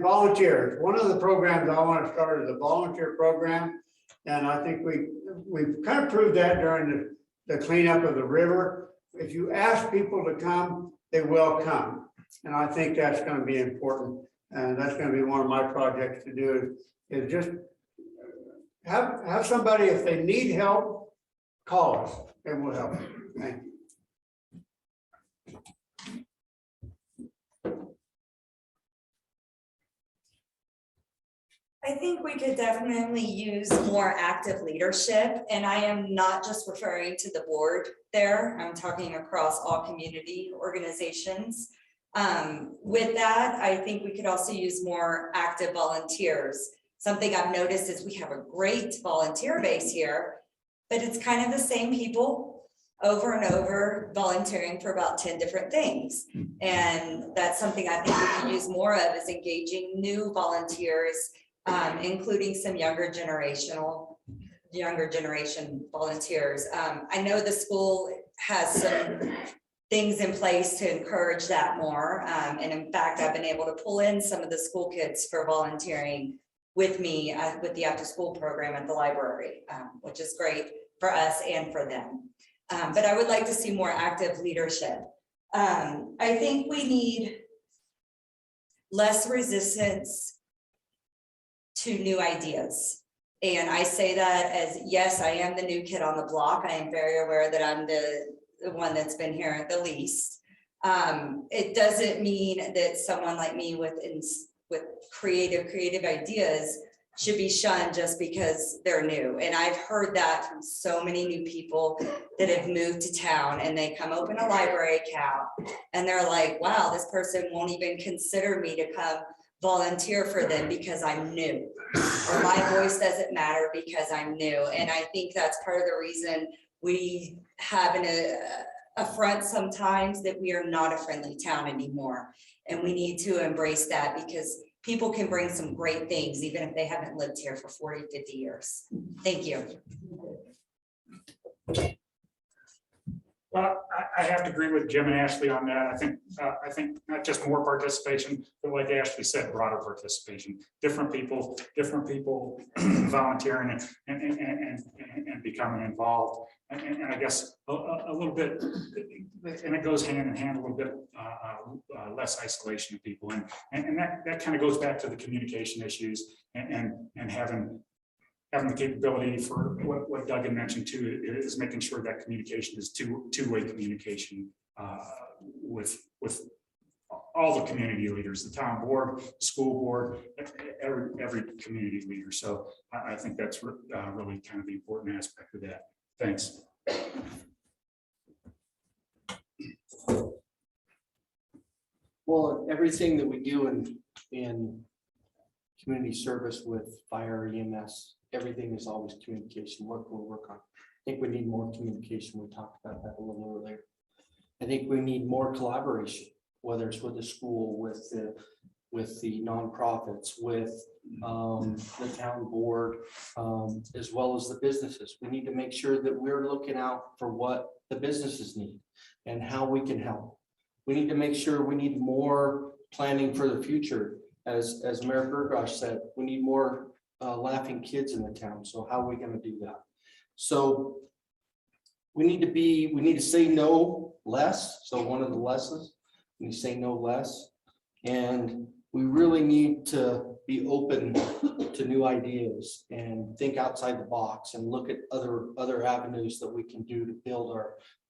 volunteers. One of the programs I want to start is a volunteer program. And I think we've kind of proved that during the cleanup of the river. If you ask people to come, they will come. And I think that's going to be important. And that's gonna be one of my projects to do, is just have somebody, if they need help, call us and we'll help. Thank you. I think we could definitely use more active leadership, and I am not just referring to the board there. I'm talking across all community organizations. With that, I think we could also use more active volunteers. Something I've noticed is we have a great volunteer base here, but it's kind of the same people over and over volunteering for about 10 different things. And that's something I think we could use more of, is engaging new volunteers, including some younger generation volunteers. I know the school has some things in place to encourage that more. And in fact, I've been able to pull in some of the school kids for volunteering with me with the after school program at the library, which is great for us and for them. But I would like to see more active leadership. I think we need less resistance to new ideas. And I say that as, yes, I am the new kid on the block. I am very aware that I'm the one that's been here the least. It doesn't mean that someone like me with creative ideas should be shunned just because they're new. And I've heard that from so many new people that have moved to town, and they come open a library account and they're like, wow, this person won't even consider me to come volunteer for them because I'm new, or my voice doesn't matter because I'm new. And I think that's part of the reason we have a front sometimes that we are not a friendly town anymore. And we need to embrace that, because people can bring some great things even if they haven't lived here for 40, 50 years. Thank you. Well, I have to agree with Jim and Ashley on that. I think not just more participation, but like Ashley said, broader participation. Different people volunteering and becoming involved. And I guess a little bit, and it goes hand in hand a little bit less isolation of people. And that kind of goes back to the communication issues and having the capability for what Doug had mentioned too, is making sure that communication is two-way communication with all the community leaders, the town board, the school board, every community leader. So I think that's really kind of the important aspect of that. Thanks. Well, everything that we do in community service with fire, EMS, everything is always communication. What we'll work on. I think we need more communication. We talked about that a little earlier. I think we need more collaboration, whether it's with the school, with the nonprofits, with the town board, as well as the businesses. We need to make sure that we're looking out for what the businesses need and how we can help. We need to make sure we need more planning for the future. As Mayor Brgoch said, we need more laughing kids in the town. So how are we going to do that? So we need to say no less. So one of the lessons, we say no less. And we really need to be open to new ideas and think outside the box and look at other avenues that we can do to build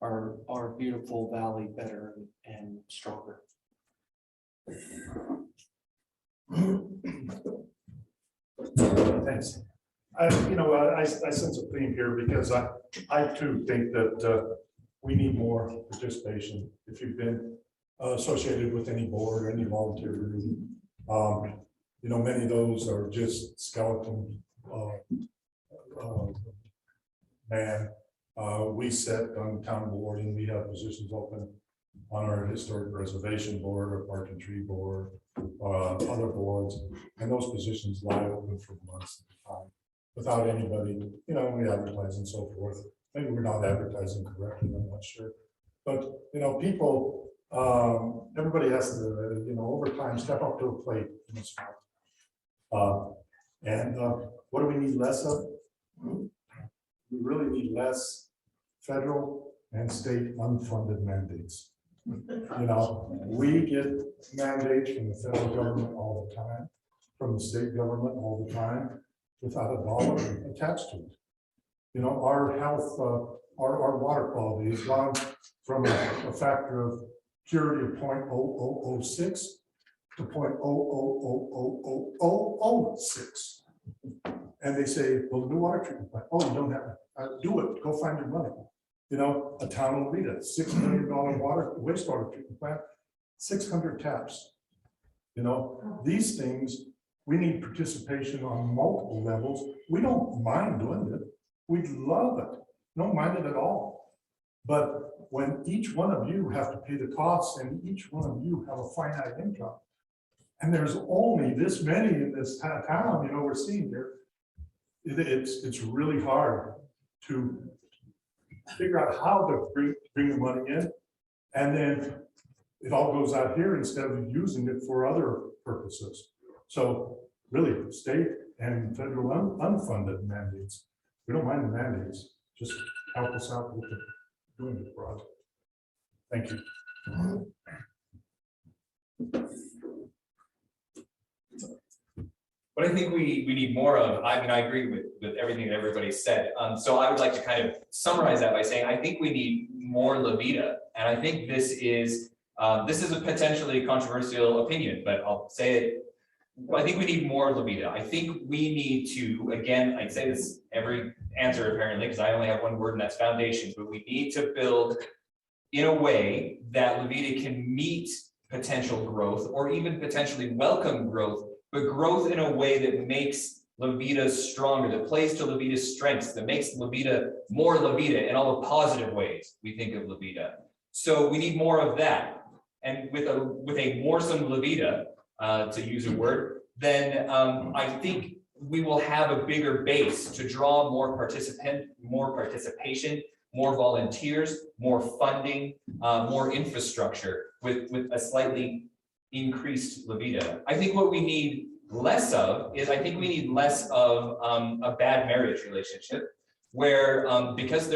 our beautiful valley better and stronger. Thanks. I sense a theme here, because I too think that we need more participation. If you've been associated with any board or any volunteer group, many of those are just skeleton man. We sit on the town board, and we have positions open on our historic preservation board, or park and tree board, other boards, and those positions lie open for months at a time without anybody, we advertise and so forth. Maybe we're not advertising correctly, I'm not sure. But, people, everybody has to, over time, step up to a plate in this world. What do we need less of? We really need less federal and state unfunded mandates. You know, we get mandates from the federal government all the time, from the state government all the time, without a dollar attached to it. You know, our health, our water quality has gone from a factor of purity of 0.0006 to 0.0000006. And they say, well, new water treatment plant, oh, you don't have it, do it, go find your money. You know, a town will lead it, $6 million wastewater treatment plant, 600 taps. You know, these things, we need participation on multiple levels. We don't mind doing it. We love it. Don't mind it at all. But when each one of you have to pay the costs and each one of you have a finite income, and there's only this many in this town, you know, we're seeing here, it's really hard to figure out how to bring the money in. And then it all goes out here instead of using it for other purposes. So really, state and federal unfunded mandates. We don't mind the mandates, just help us out with doing the project. Thank you. What I think we need more of, I mean, I agree with everything that everybody said. So I would like to kind of summarize that by saying, I think we need more LaVita. And I think this is a potentially controversial opinion, but I'll say it. I think we need more LaVita. I think we need to, again, I'd say this every answer apparently, because I only have one word and that's foundations, but we need to build in a way that LaVita can meet potential growth or even potentially welcome growth, but growth in a way that makes LaVita stronger, that plays to LaVita's strengths, that makes LaVita more LaVita in all the positive ways we think of LaVita. So we need more of that. And with a moresome LaVita, to use a word, then I think we will have a bigger base to draw more participation, more volunteers, more funding, more infrastructure with a slightly increased LaVita. I think what we need less of is a bad marriage relationship where because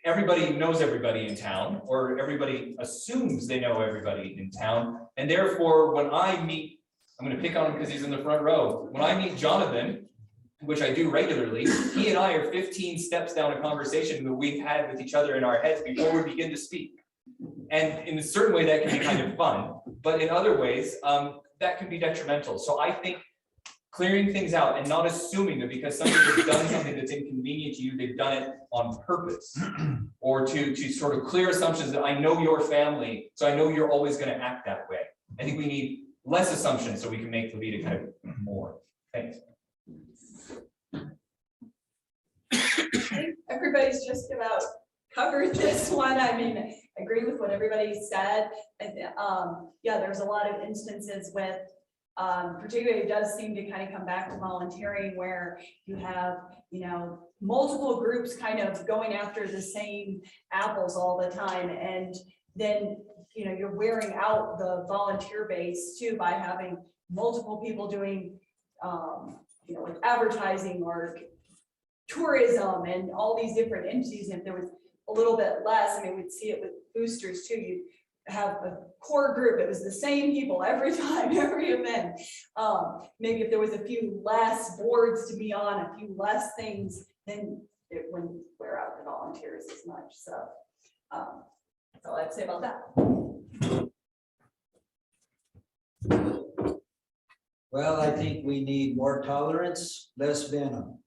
everybody knows everybody in town, or everybody assumes they know everybody in town. And therefore, when I meet, I'm going to pick on him because he's in the front row. When I meet Jonathan, which I do regularly, he and I are 15 steps down a conversation that we've had with each other in our heads before we begin to speak. And in a certain way, that can be kind of fun, but in other ways, that can be detrimental. So I think clearing things out and not assuming that because somebody has done something that's inconvenient to you, they've done it on purpose, or to sort of clear assumptions that I know your family, so I know you're always going to act that way. I think we need less assumptions so we can make LaVita kind of more. Thanks. Everybody's just about covered this one. I mean, I agree with what everybody said. And, yeah, there's a lot of instances with, particularly it does seem to kind of come back to volunteering where you have, you know, multiple groups kind of going after the same apples all the time. And then, you know, you're wearing out the volunteer base too by having multiple people doing, you know, like advertising or tourism and all these different entities. And if there was a little bit less, I mean, we'd see it with boosters too. You have a core group, it was the same people every time, every event. Maybe if there was a few less boards to be on, a few less things, then it wouldn't wear out the volunteers as much. So that's all I'd say about that. Well, I think we need more tolerance, less venom.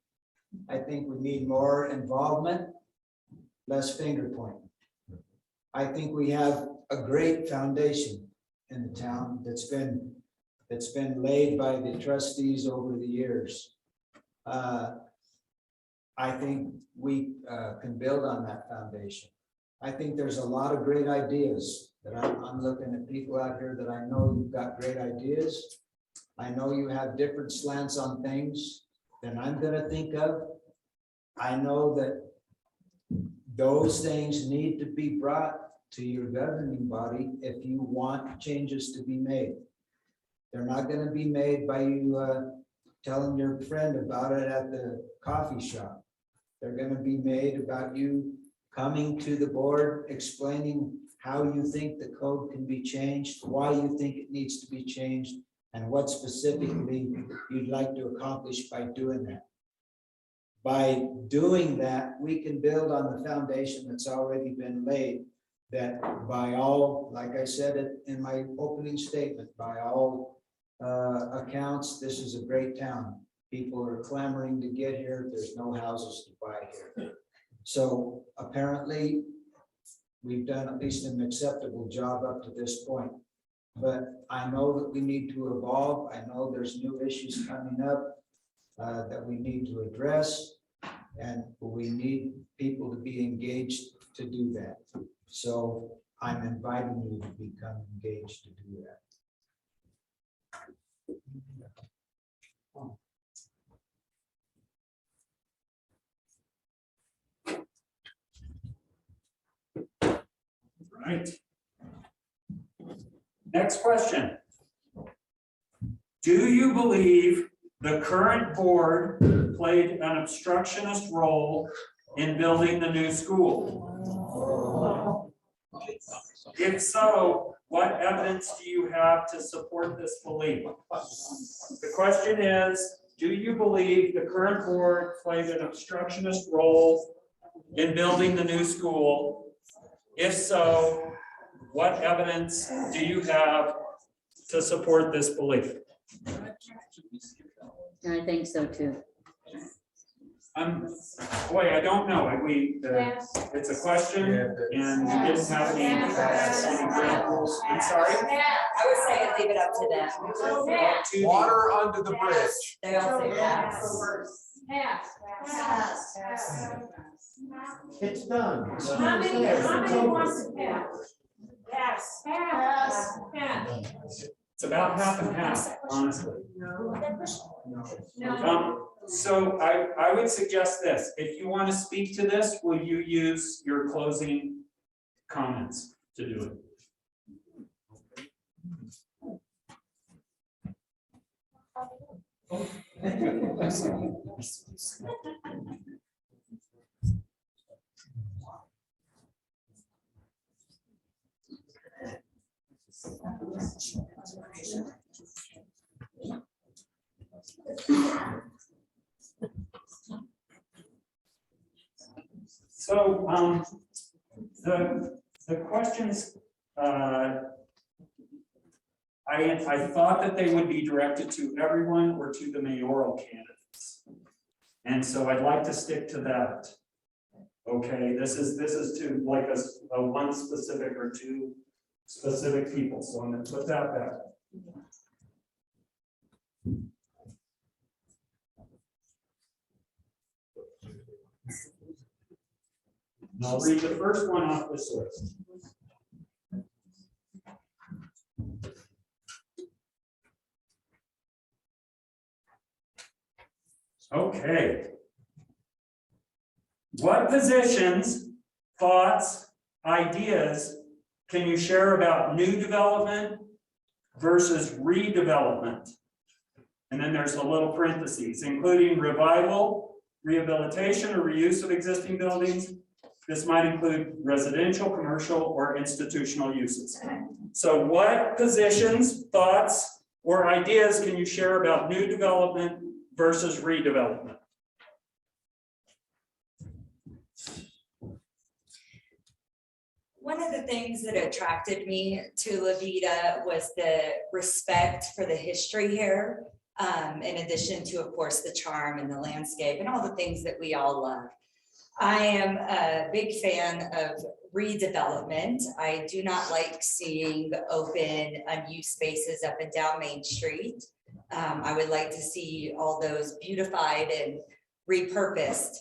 I think we need more involvement, less finger pointing. I think we have a great foundation in the town that's been laid by the trustees over the years. I think we can build on that foundation. I think there's a lot of great ideas that I'm looking at people out here that I know you've got great ideas. I know you have different slants on things than I'm gonna think of. I know that those things need to be brought to your governing body if you want changes to be made. They're not gonna be made by you telling your friend about it at the coffee shop. They're gonna be made about you coming to the board, explaining how you think the code can be changed, why you think it needs to be changed, and what specifically you'd like to accomplish by doing that. By doing that, we can build on the foundation that's already been laid, that by all, like I said it in my opening statement, by all accounts, this is a great town. People are clamoring to get here. There's no houses to buy here. So apparently, we've done at least an acceptable job up to this point. But I know that we need to evolve. I know there's new issues coming up that we need to address, and we need people to be engaged to do that. So I'm inviting you to become engaged to do that. Right. Next question. Do you believe the current board played an obstructionist role in building the new school? If so, what evidence do you have to support this belief? The question is, do you believe the current board played an obstructionist role in building the new school? If so, what evidence do you have to support this belief? I think so too. Boy, I don't know. It's a question and we didn't have any examples. I'm sorry? I would say leave it up to them. Water under the bridge. They all say pass. It's done. How many wants to pass? Pass. It's about half and half, honestly. So I would suggest this, if you want to speak to this, will you use your closing comments to do it? So the questions, I thought that they would be directed to everyone or to the mayoral candidates. And so I'd like to stick to that. Okay, this is to like a one specific or two specific people. So I'm going to put that back. And I'll read the first one off this list. Okay. What positions, thoughts, ideas can you share about new development versus redevelopment? And then there's a little parentheses, including revival, rehabilitation, or reuse of existing buildings. This might include residential, commercial, or institutional uses. So what positions, thoughts, or ideas can you share about new development versus redevelopment? One of the things that attracted me to La Veta was the respect for the history here, in addition to, of course, the charm and the landscape and all the things that we all love. I am a big fan of redevelopment. I do not like seeing open, unused spaces up and down Main Street. I would like to see all those beautified and repurposed.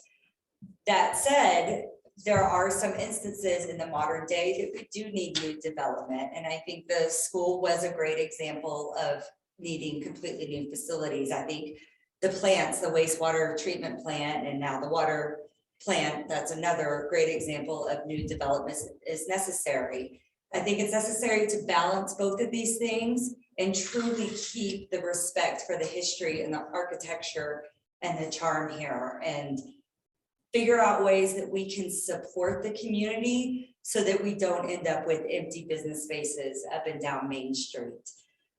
That said, there are some instances in the modern day that we do need new development. And I think the school was a great example of needing completely new facilities. I think the plants, the wastewater treatment plant, and now the water plant, that's another great example of new development is necessary. I think it's necessary to balance both of these things and truly keep the respect for the history and the architecture and the charm here, and figure out ways that we can support the community so that we don't end up with empty business spaces up and down Main Street.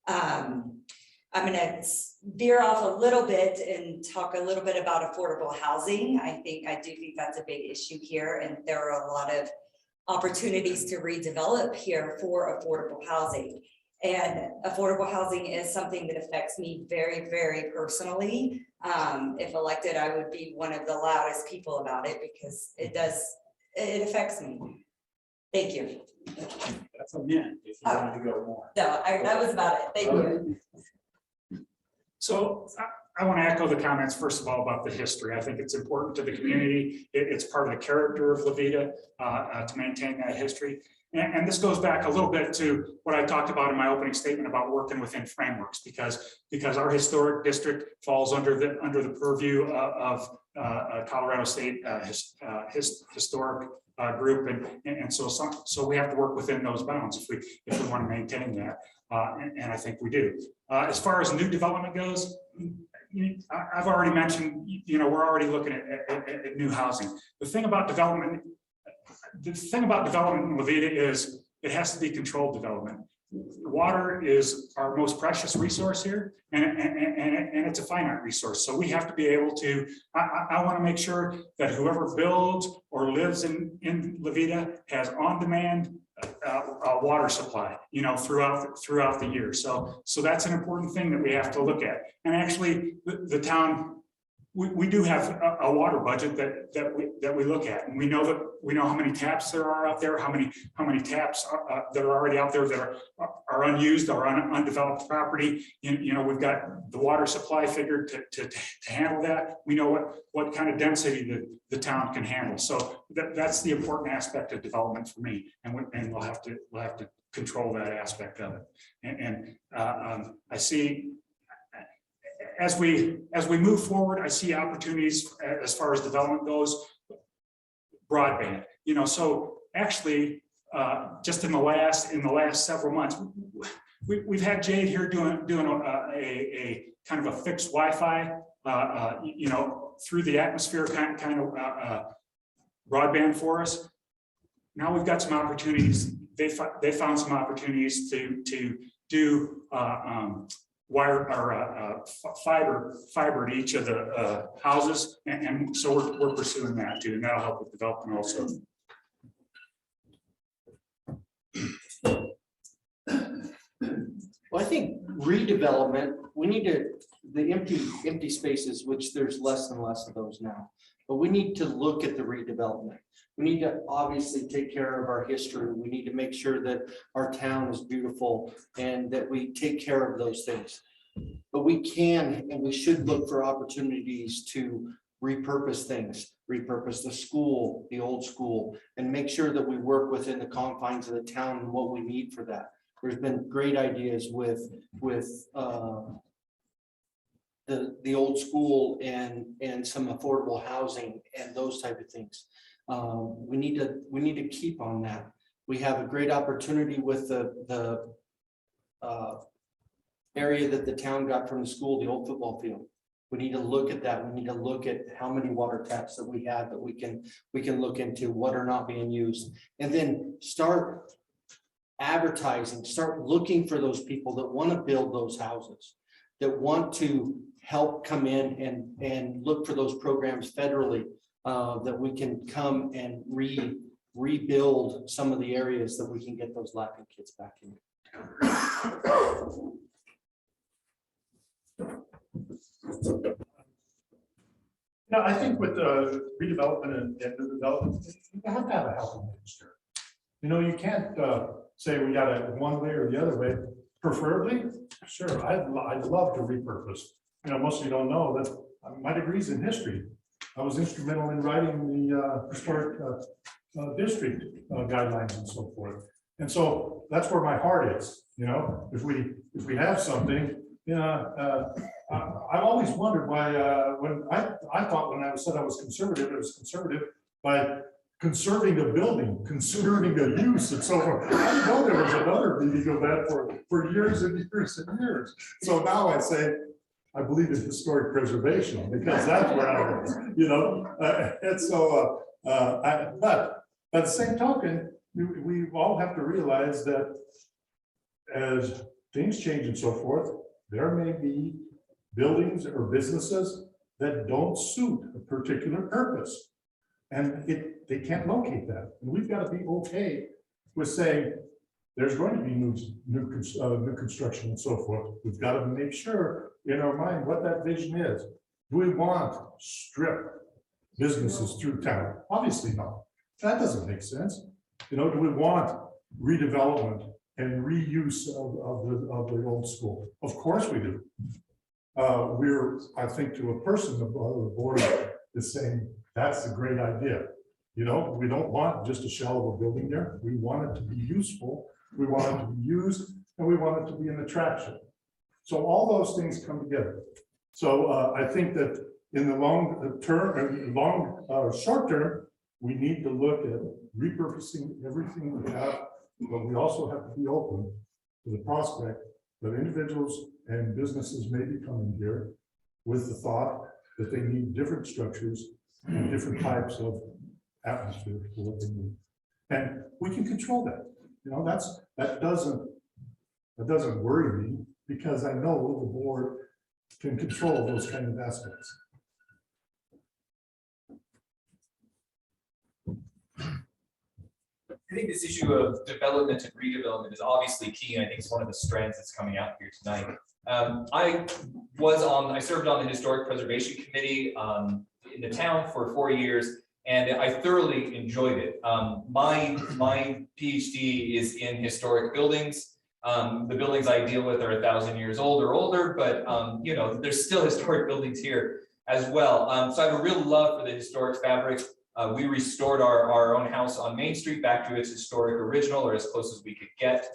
I'm gonna veer off a little bit and talk a little bit about affordable housing. I do think that's a big issue here, and there are a lot of opportunities to redevelop here for affordable housing. And affordable housing is something that affects me very, very personally. If elected, I would be one of the loudest people about it because it affects me. Thank you. That's a minute if you wanted to go more. No, that was about it. Thank you. So I want to echo the comments, first of all, about the history. I think it's important to the community. It's part of the character of Veta to maintain that history. And this goes back a little bit to what I talked about in my opening statement about working within frameworks, because our historic district falls under the purview of Colorado State historic group, and so we have to work within those bounds if we want to maintain that, and I think we do. As far as new development goes, I've already mentioned, we're already looking at new housing. The thing about development in Veta is it has to be controlled development. Water is our most precious resource here, and it's a finite resource. So we have to be able to, I want to make sure that whoever builds or lives in Veta has on-demand water supply, throughout the year. So that's an important thing that we have to look at. And actually, the town, we do have a water budget that we look at, and we know how many taps there are out there, how many taps that are already out there that are unused or undeveloped property. We've got the water supply figured to handle that. We know what kind of density the town can handle. So that's the important aspect of development for me, and we'll have to control that aspect of it. I see. As we move forward, I see opportunities as far as development goes. Broadband, so actually, just in the last several months, we've had Jade here doing a kind of a fixed Wi-Fi, through the atmosphere kind of broadband for us. Now we've got some opportunities. They found some opportunities to do wire or fiber to each of the houses, and so we're pursuing that too, and that'll help with development also. Well, I think redevelopment, we need the empty spaces, which there's less and less of those now, but we need to look at the redevelopment. We need to obviously take care of our history. We need to make sure that our town is beautiful and that we take care of those things. But we can and we should look for opportunities to repurpose things, repurpose the school, the old school, and make sure that we work within the confines of the town and what we need for that. There's been great ideas with the old school and some affordable housing and those type of things. We need to keep on that. We have a great opportunity with the area that the town got from the school, the old football field. We need to look at that. We need to look at how many water taps that we have that we can look into what are not being used, and then start advertising, start looking for those people that want to build those houses, that want to help come in and look for those programs federally, that we can come and rebuild some of the areas that we can get those lacking kids back in. Yeah, I think with the redevelopment and new development, you have to have a healthy mixture. You can't say we got it one way or the other way. Preferably, sure, I'd love to repurpose. Most of you don't know that my degree's in history. I was instrumental in writing the historic district guidelines and so forth. And so that's where my heart is. If we have something, I've always wondered why when I thought when I said I was conservative, it was conservative by conserving a building, conserving a use and so forth. I didn't know there was another meaning of that for years and years and years. So now I say, I believe in historic preservation because that's where I was, and so, but by the same token, we all have to realize that as things change and so forth, there may be buildings or businesses that don't suit a particular purpose. And they can't locate that. And we've got to be okay with saying, there's going to be new construction and so forth. We've got to make sure in our mind what that vision is. Do we want strip businesses through town? Obviously not. That doesn't make sense. You know, do we want redevelopment and reuse of the old school? Of course we do. I think to a person, the board is saying, that's a great idea. You know, we don't want just a shell of a building there. We want it to be useful. We want it to be used, and we want it to be an attraction. So all those things come together. So I think that in the long term, short term, we need to look at repurposing everything we have, but we also have to be open to the prospect that individuals and businesses may be coming here with the thought that they need different structures and different types of atmosphere for what they need. And we can control that. You know, that doesn't worry me, because I know the board can control those kind of aspects. I think this issue of development and redevelopment is obviously key, and I think it's one of the strands that's coming out here tonight. I served on the Historic Preservation Committee in the town for 4 years, and I thoroughly enjoyed it. My PhD is in historic buildings. The buildings I deal with are 1,000 years old or older, but you know, there's still historic buildings here as well. So I have a real love for the historic fabric. We restored our own house on Main Street back to its historic original, or as close as we could get.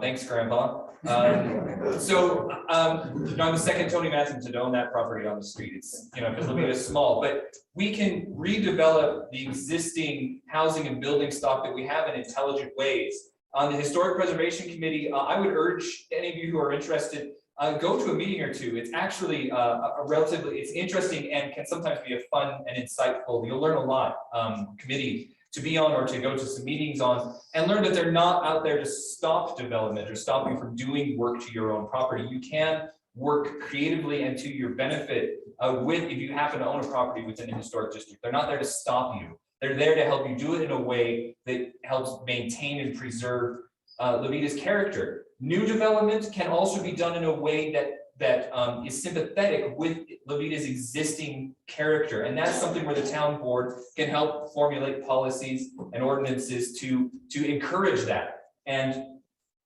Thanks, Grandpa. I'm the second Tony Masinton to own that property on the street. It's, you know, because Lluvia is small, but we can redevelop the existing housing and building stock that we have in intelligent ways. On the Historic Preservation Committee, I would urge any of you who are interested, go to a meeting or two. It's actually it's interesting and can sometimes be a fun and insightful, you'll learn a lot, committee to be on or to go to some meetings on, and learn that they're not out there to stop development or stop you from doing work to your own property. You can work creatively and to your benefit if you happen to own a property within a historic district. They're not there to stop you. They're there to help you do it in a way that helps maintain and preserve Lluvita's character. New development can also be done in a way that is sympathetic with Lluvita's existing character. And that's something where the town board can help formulate policies and ordinances to encourage that. And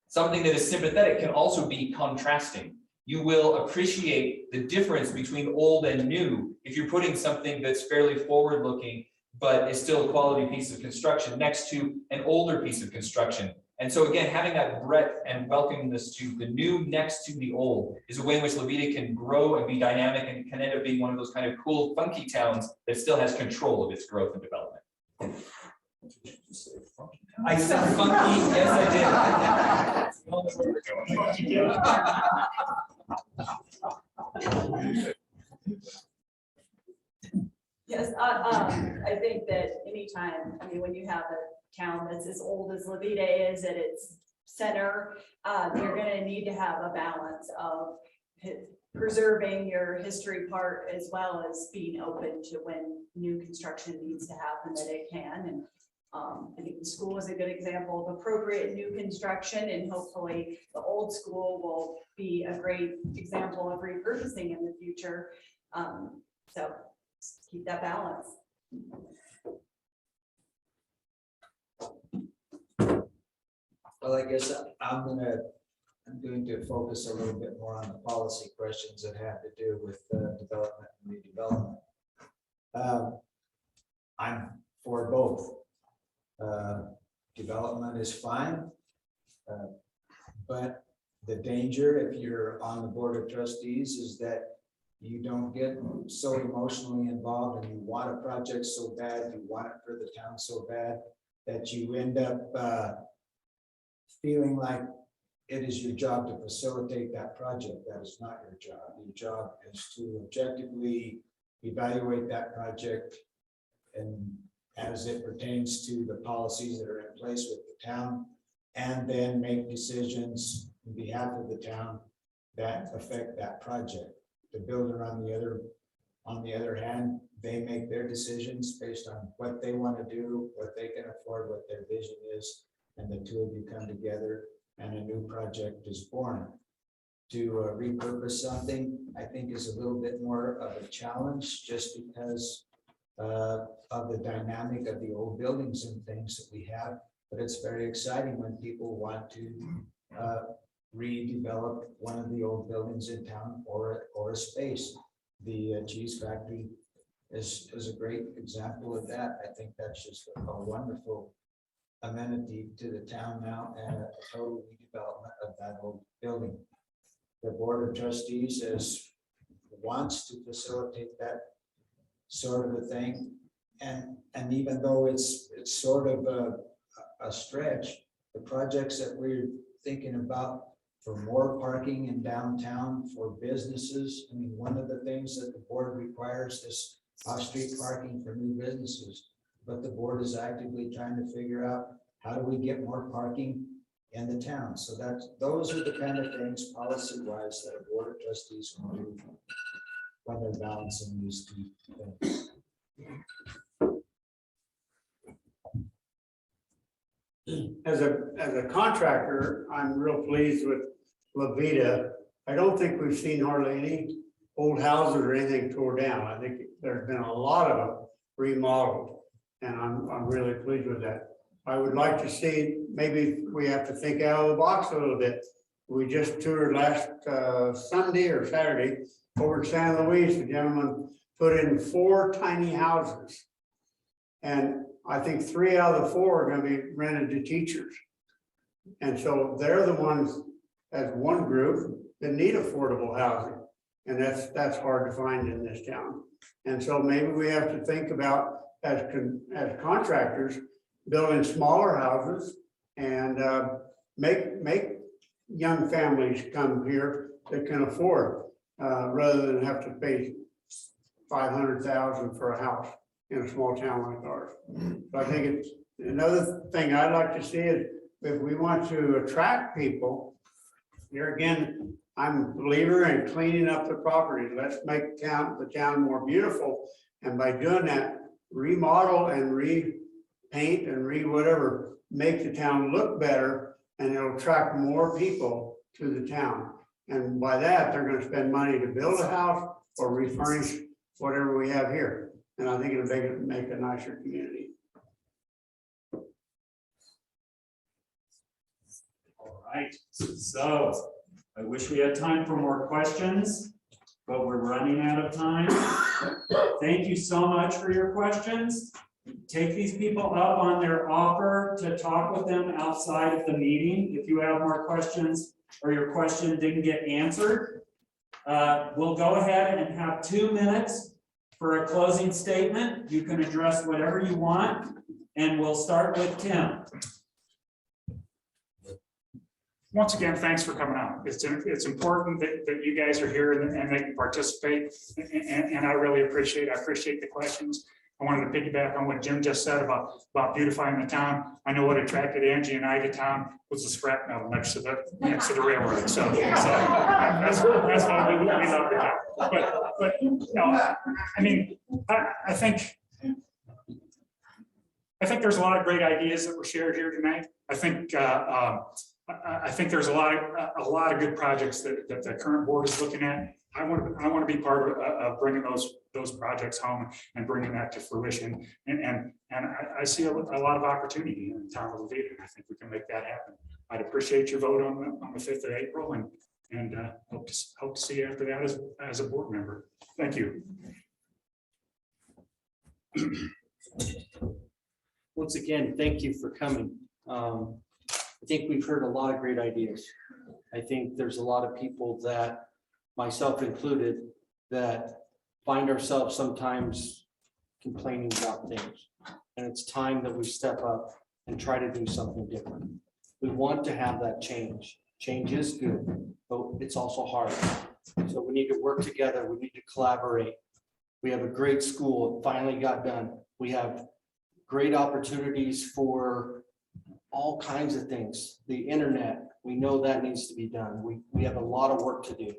something that is sympathetic can also be contrasting. You will appreciate the difference between old and new if you're putting something that's fairly forward-looking, but is still a quality piece of construction next to an older piece of construction. And so again, having that breadth and welcoming this to the new next to the old is a way in which Lluvita can grow and be dynamic and can end up being one of those kind of cool, funky towns that still has control of its growth and development. I said funky, yes I did. Yes, I think that anytime, I mean, when you have a town that's as old as Lluvita is at its center, you're gonna need to have a balance of preserving your history part as well as being open to when new construction needs to happen, that it can. And I think the school is a good example of appropriate new construction, and hopefully the old school will be a great example of repurposing in the future. So keep that balance. Well, I guess I'm going to focus a little bit more on the policy questions that have to do with development and redevelopment. I'm for both. Development is fine, but the danger, if you're on the board of trustees, is that you don't get so emotionally involved and you want a project so bad, you want it for the town so bad, that you end up feeling like it is your job to facilitate that project. That is not your job. Your job is to objectively evaluate that project and as it pertains to the policies that are in place with the town, and then make decisions on behalf of the town that affect that project. The builder on the other hand, they make their decisions based on what they want to do, what they can afford, what their vision is, and the two of you come together and a new project is born. To repurpose something, I think is a little bit more of a challenge, just because of the dynamic of the old buildings and things that we have. But it's very exciting when people want to redevelop one of the old buildings in town or a space. The cheese factory is a great example of that. I think that's just a wonderful amenity to the town now, and a total redevelopment of that old building. The Board of Trustees wants to facilitate that sort of a thing. And even though it's sort of a stretch, the projects that we're thinking about for more parking in downtown for businesses. I mean, one of the things that the board requires is off-street parking for new businesses. But the board is actively trying to figure out how do we get more parking in the town. So those are the kind of things policy-wise that a board of trustees can do when they're balancing these two things. As a contractor, I'm real pleased with Veta. I don't think we've seen hardly any old houses or anything tore down. I think there's been a lot of them remodeled, and I'm really pleased with that. I would like to see, maybe we have to think out of the box a little bit. We just toured last Sunday or Saturday over in San Luis. The gentleman put in 4 tiny houses. And I think 3 out of the 4 are going to be rented to teachers. And so they're the ones, as one group, that need affordable housing. And that's hard to find in this town. And so maybe we have to think about, as contractors, building smaller houses and make young families come here that can afford, rather than have to pay $500,000 for a house in a small town like ours. So I think it's another thing I'd like to see is, if we want to attract people, here again, I'm a believer in cleaning up the property. Let's make the town more beautiful. And by doing that, remodel and repaint and whatever, make the town look better, and it'll attract more people to the town. And by that, they're going to spend money to build a house or refurnish whatever we have here. And I think it'll make a nicer community. All right, so I wish we had time for more questions, but we're running out of time. Thank you so much for your questions. Take these people up on their offer to talk with them outside of the meeting. If you have more questions or your question didn't get answered, we'll go ahead and have 2 minutes for a closing statement. You can address whatever you want, and we'll start with Tim. Once again, thanks for coming out. It's important that you guys are here and they can participate, and I really appreciate the questions. I wanted to piggyback on what Jim just said about beautifying the town. I know what attracted Angie and I to town was the scrap metal next to the railroad. So that's why we love the town. But you know, I mean, I think there's a lot of great ideas that were shared here tonight. I think there's a lot of good projects that the current board is looking at. I want to be part of bringing those projects home and bringing that to fruition. And I see a lot of opportunity in the town of Veta, and I think we can make that happen. I'd appreciate your vote on the 5th of April, and hope to see you after that as a board member. Thank you. Once again, thank you for coming. I think we've heard a lot of great ideas. I think there's a lot of people that, myself included, that find ourselves sometimes complaining about things. And it's time that we step up and try to do something different. We want to have that change. Change is good, but it's also hard. So we need to work together. We need to collaborate. We have a great school. It finally got done. We have great opportunities for all kinds of things. The internet, we know that needs to be done. We have a lot of work to do.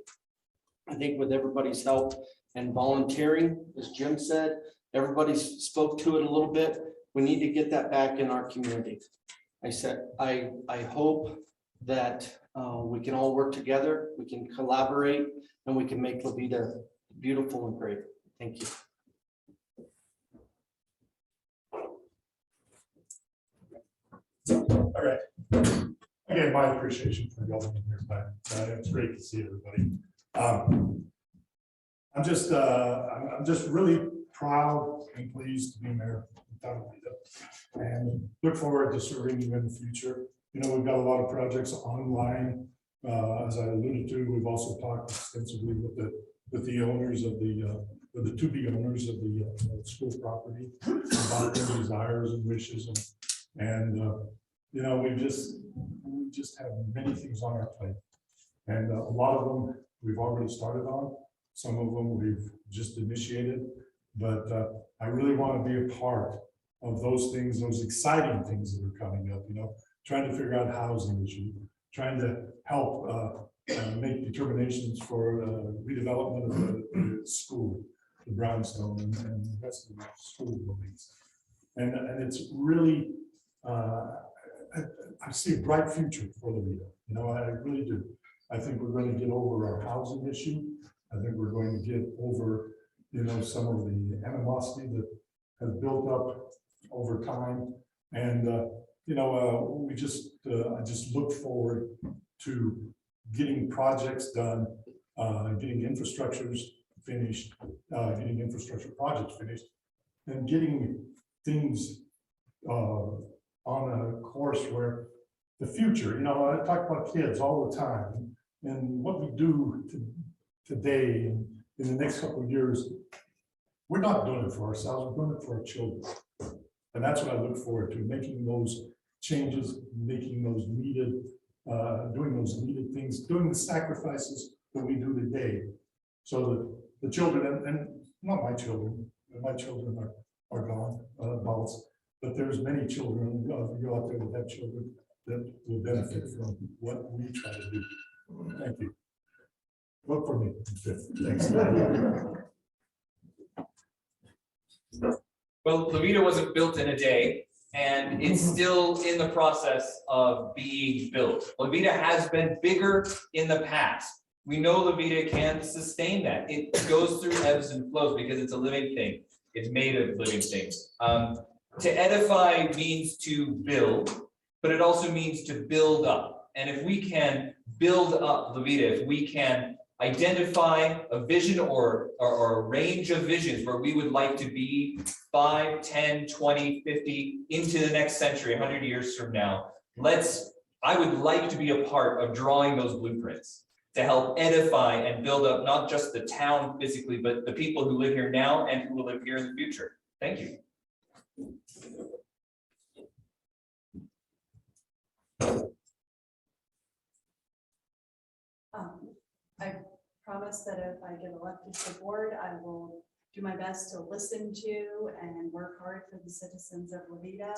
I think with everybody's help and volunteering, as Jim said, everybody spoke to it a little bit. We need to get that back in our community. I hope that we can all work together, we can collaborate, and we can make La Vida beautiful and great. Thank you. All right. Again, my appreciation for y'all being here tonight. It's great to see everybody. I'm just really proud and pleased to be mayor of town of Veta, and look forward to serving you in the future. You know, we've got a lot of projects online. As I alluded to, we've also talked extensively with the owners of the to-be owners of the school property about their desires and wishes, and you know, we just have many things on our plate, and a lot of them we've already started on. Some of them we've just initiated, but I really want to be a part of those things, those exciting things that are coming up. You know, trying to figure out housing issue, trying to help make determinations for redevelopment of the school, the brownstone, and the rest of the school buildings, and it's really. I see a bright future for La Vida. You know, I really do. I think we're going to get over our housing issue. I think we're going to get over, you know, some of the animosity that has built up over time. And, you know, I just look forward to getting projects done, getting infrastructures finished, getting infrastructure projects finished, and getting things on a course where the future, you know, I talk about kids all the time, and what we do today and in the next couple of years, we're not doing it for ourselves, we're doing it for our children. And that's what I look forward to, making those changes, making those needed, doing those needed things, doing the sacrifices that we do today, so that the children, and not my children are gone, adults, but there's many children you out there that have children that will benefit from what we try to do. Thank you. Vote for me. Thanks. Well, La Vida wasn't built in a day, and it's still in the process of being built. La Vida has been bigger in the past. We know La Vida can sustain that. It goes through ebbs and flows because it's a living thing. It's made of living things. To edify means to build, but it also means to build up. And if we can build up La Vida, if we can identify a vision or a range of visions where we would like to be 5, 10, 20, 50 into the next century, 100 years from now, I would like to be a part of drawing those blueprints to help edify and build up not just the town physically, but the people who live here now and who will live here in the future. Thank you. I promise that if I get elected to the board, I will do my best to listen to and work hard for the citizens of La Vida.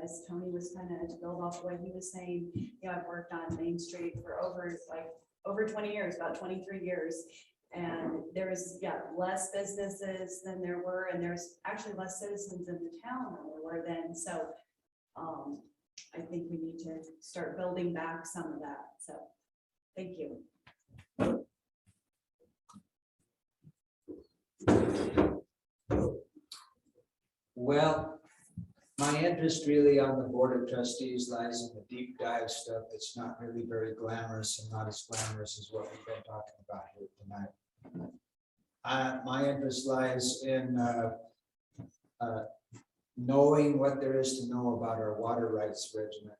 As Tony was kind of to build off what he was saying, you know, I've worked on Main Street for over 20 years, about 23 years. And there is, less businesses than there were, and there's actually less citizens in the town than there were then. So I think we need to start building back some of that. So thank you. Well, my interest really on the board of trustees lies in the deep dive stuff that's not really very glamorous and not as glamorous as what we've been talking about here tonight. My interest lies in knowing what there is to know about our water rights regiment,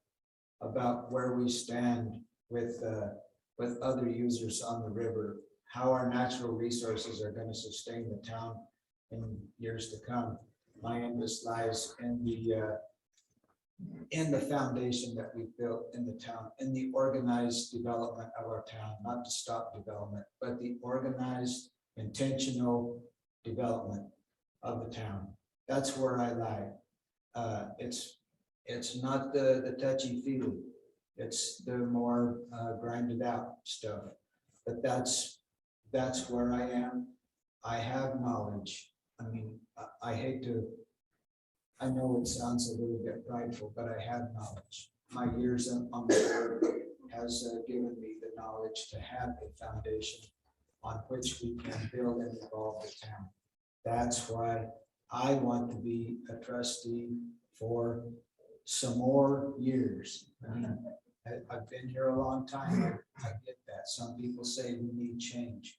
about where we stand with other users on the river, how our natural resources are going to sustain the town in years to come. My interest lies in the foundation that we built in the town, in the organized development of our town, not to stop development, but the organized, intentional development of the town. That's where I lie. It's not the touchy feely. It's the more grinded out stuff. But that's where I am. I have knowledge. I mean, I hate to, I know it sounds a little bit prideful, but I have knowledge. My years on the board has given me the knowledge to have a foundation on which we can build and evolve the town. That's why I want to be a trustee for some more years. I mean, I've been here a long time. I get that. Some people say we need change.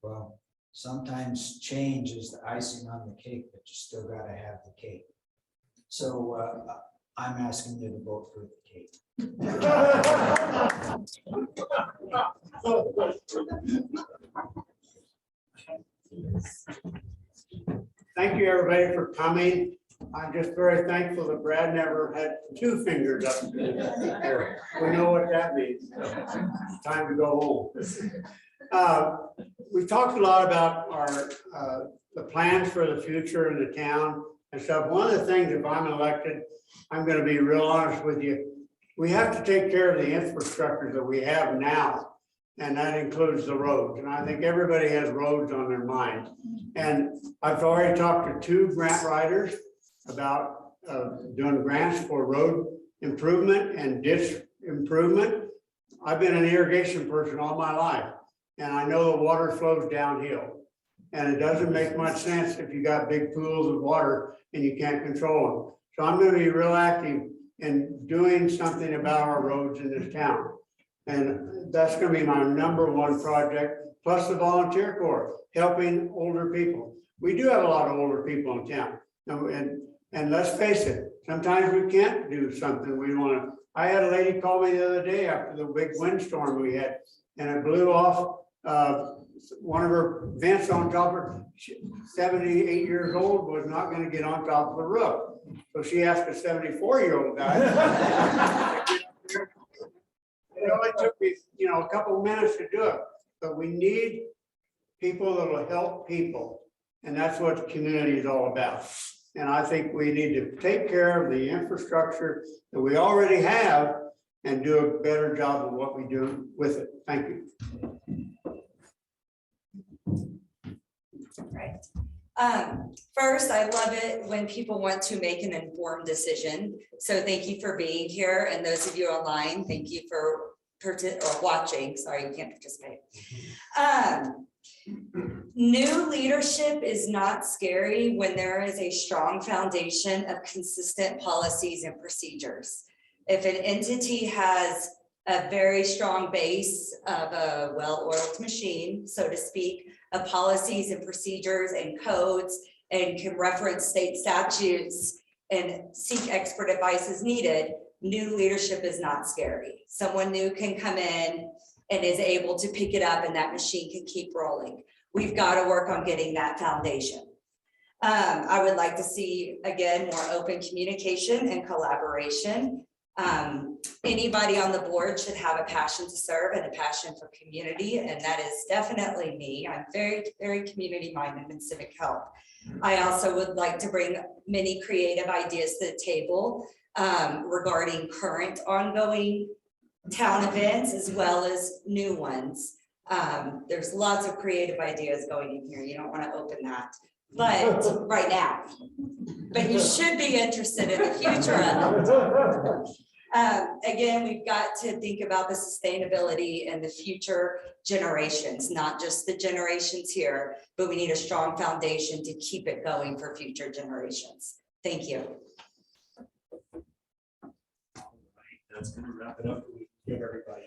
Well, sometimes change is the icing on the cake, but you still got to have the cake. So I'm asking you to vote for the cake. Thank you, everybody, for coming. I'm just very thankful that Brad never had two fingers up. We know what that means. Time to go home. We've talked a lot about our the plans for the future in the town and stuff. One of the things, if I'm elected, I'm going to be real honest with you. We have to take care of the infrastructure that we have now, and that includes the roads. And I think everybody has roads on their mind. And I've already talked to 2 grant writers about doing grants for road improvement and ditch improvement. I've been an irrigation person all my life, and I know the water flows downhill. And it doesn't make much sense if you got big pools of water and you can't control them. So I'm going to be real active in doing something about our roads in this town. And that's going to be my #1 project, plus the volunteer corps, helping older people. We do have a lot of older people in town. And let's face it, sometimes we can't do something we want to. I had a lady call me the other day after the big windstorm we had, and it blew off one of her vents on top of her. 78 years old, was not going to get on top of the roof. So she asked a 74-year-old guy. It only took me, a couple of minutes to do it, but we need people that will help people. And that's what the community is all about. And I think we need to take care of the infrastructure that we already have and do a better job of what we do with it. Thank you. Right. First, I love it when people want to make an informed decision. So thank you for being here. And those of you online, thank you for watching. Sorry, you can't participate. New leadership is not scary when there is a strong foundation of consistent policies and procedures. If an entity has a very strong base of a well-oiled machine, so to speak, of policies and procedures and codes, and can reference state statutes and seek expert advice as needed, new leadership is not scary. Someone new can come in and is able to pick it up, and that machine can keep rolling. We've got to work on getting that foundation. I would like to see, again, more open communication and collaboration. Anybody on the board should have a passion to serve and a passion for community, and that is definitely me. I'm very, very community minded and civic help. I also would like to bring many creative ideas to the table regarding current ongoing town events as well as new ones. There's lots of creative ideas going in here. You don't want to open that, but right now, but you should be interested in the future of it. Again, we've got to think about the sustainability and the future generations, not just the generations here, but we need a strong foundation to keep it going for future generations. Thank you. That's going to wrap it up. We give everybody.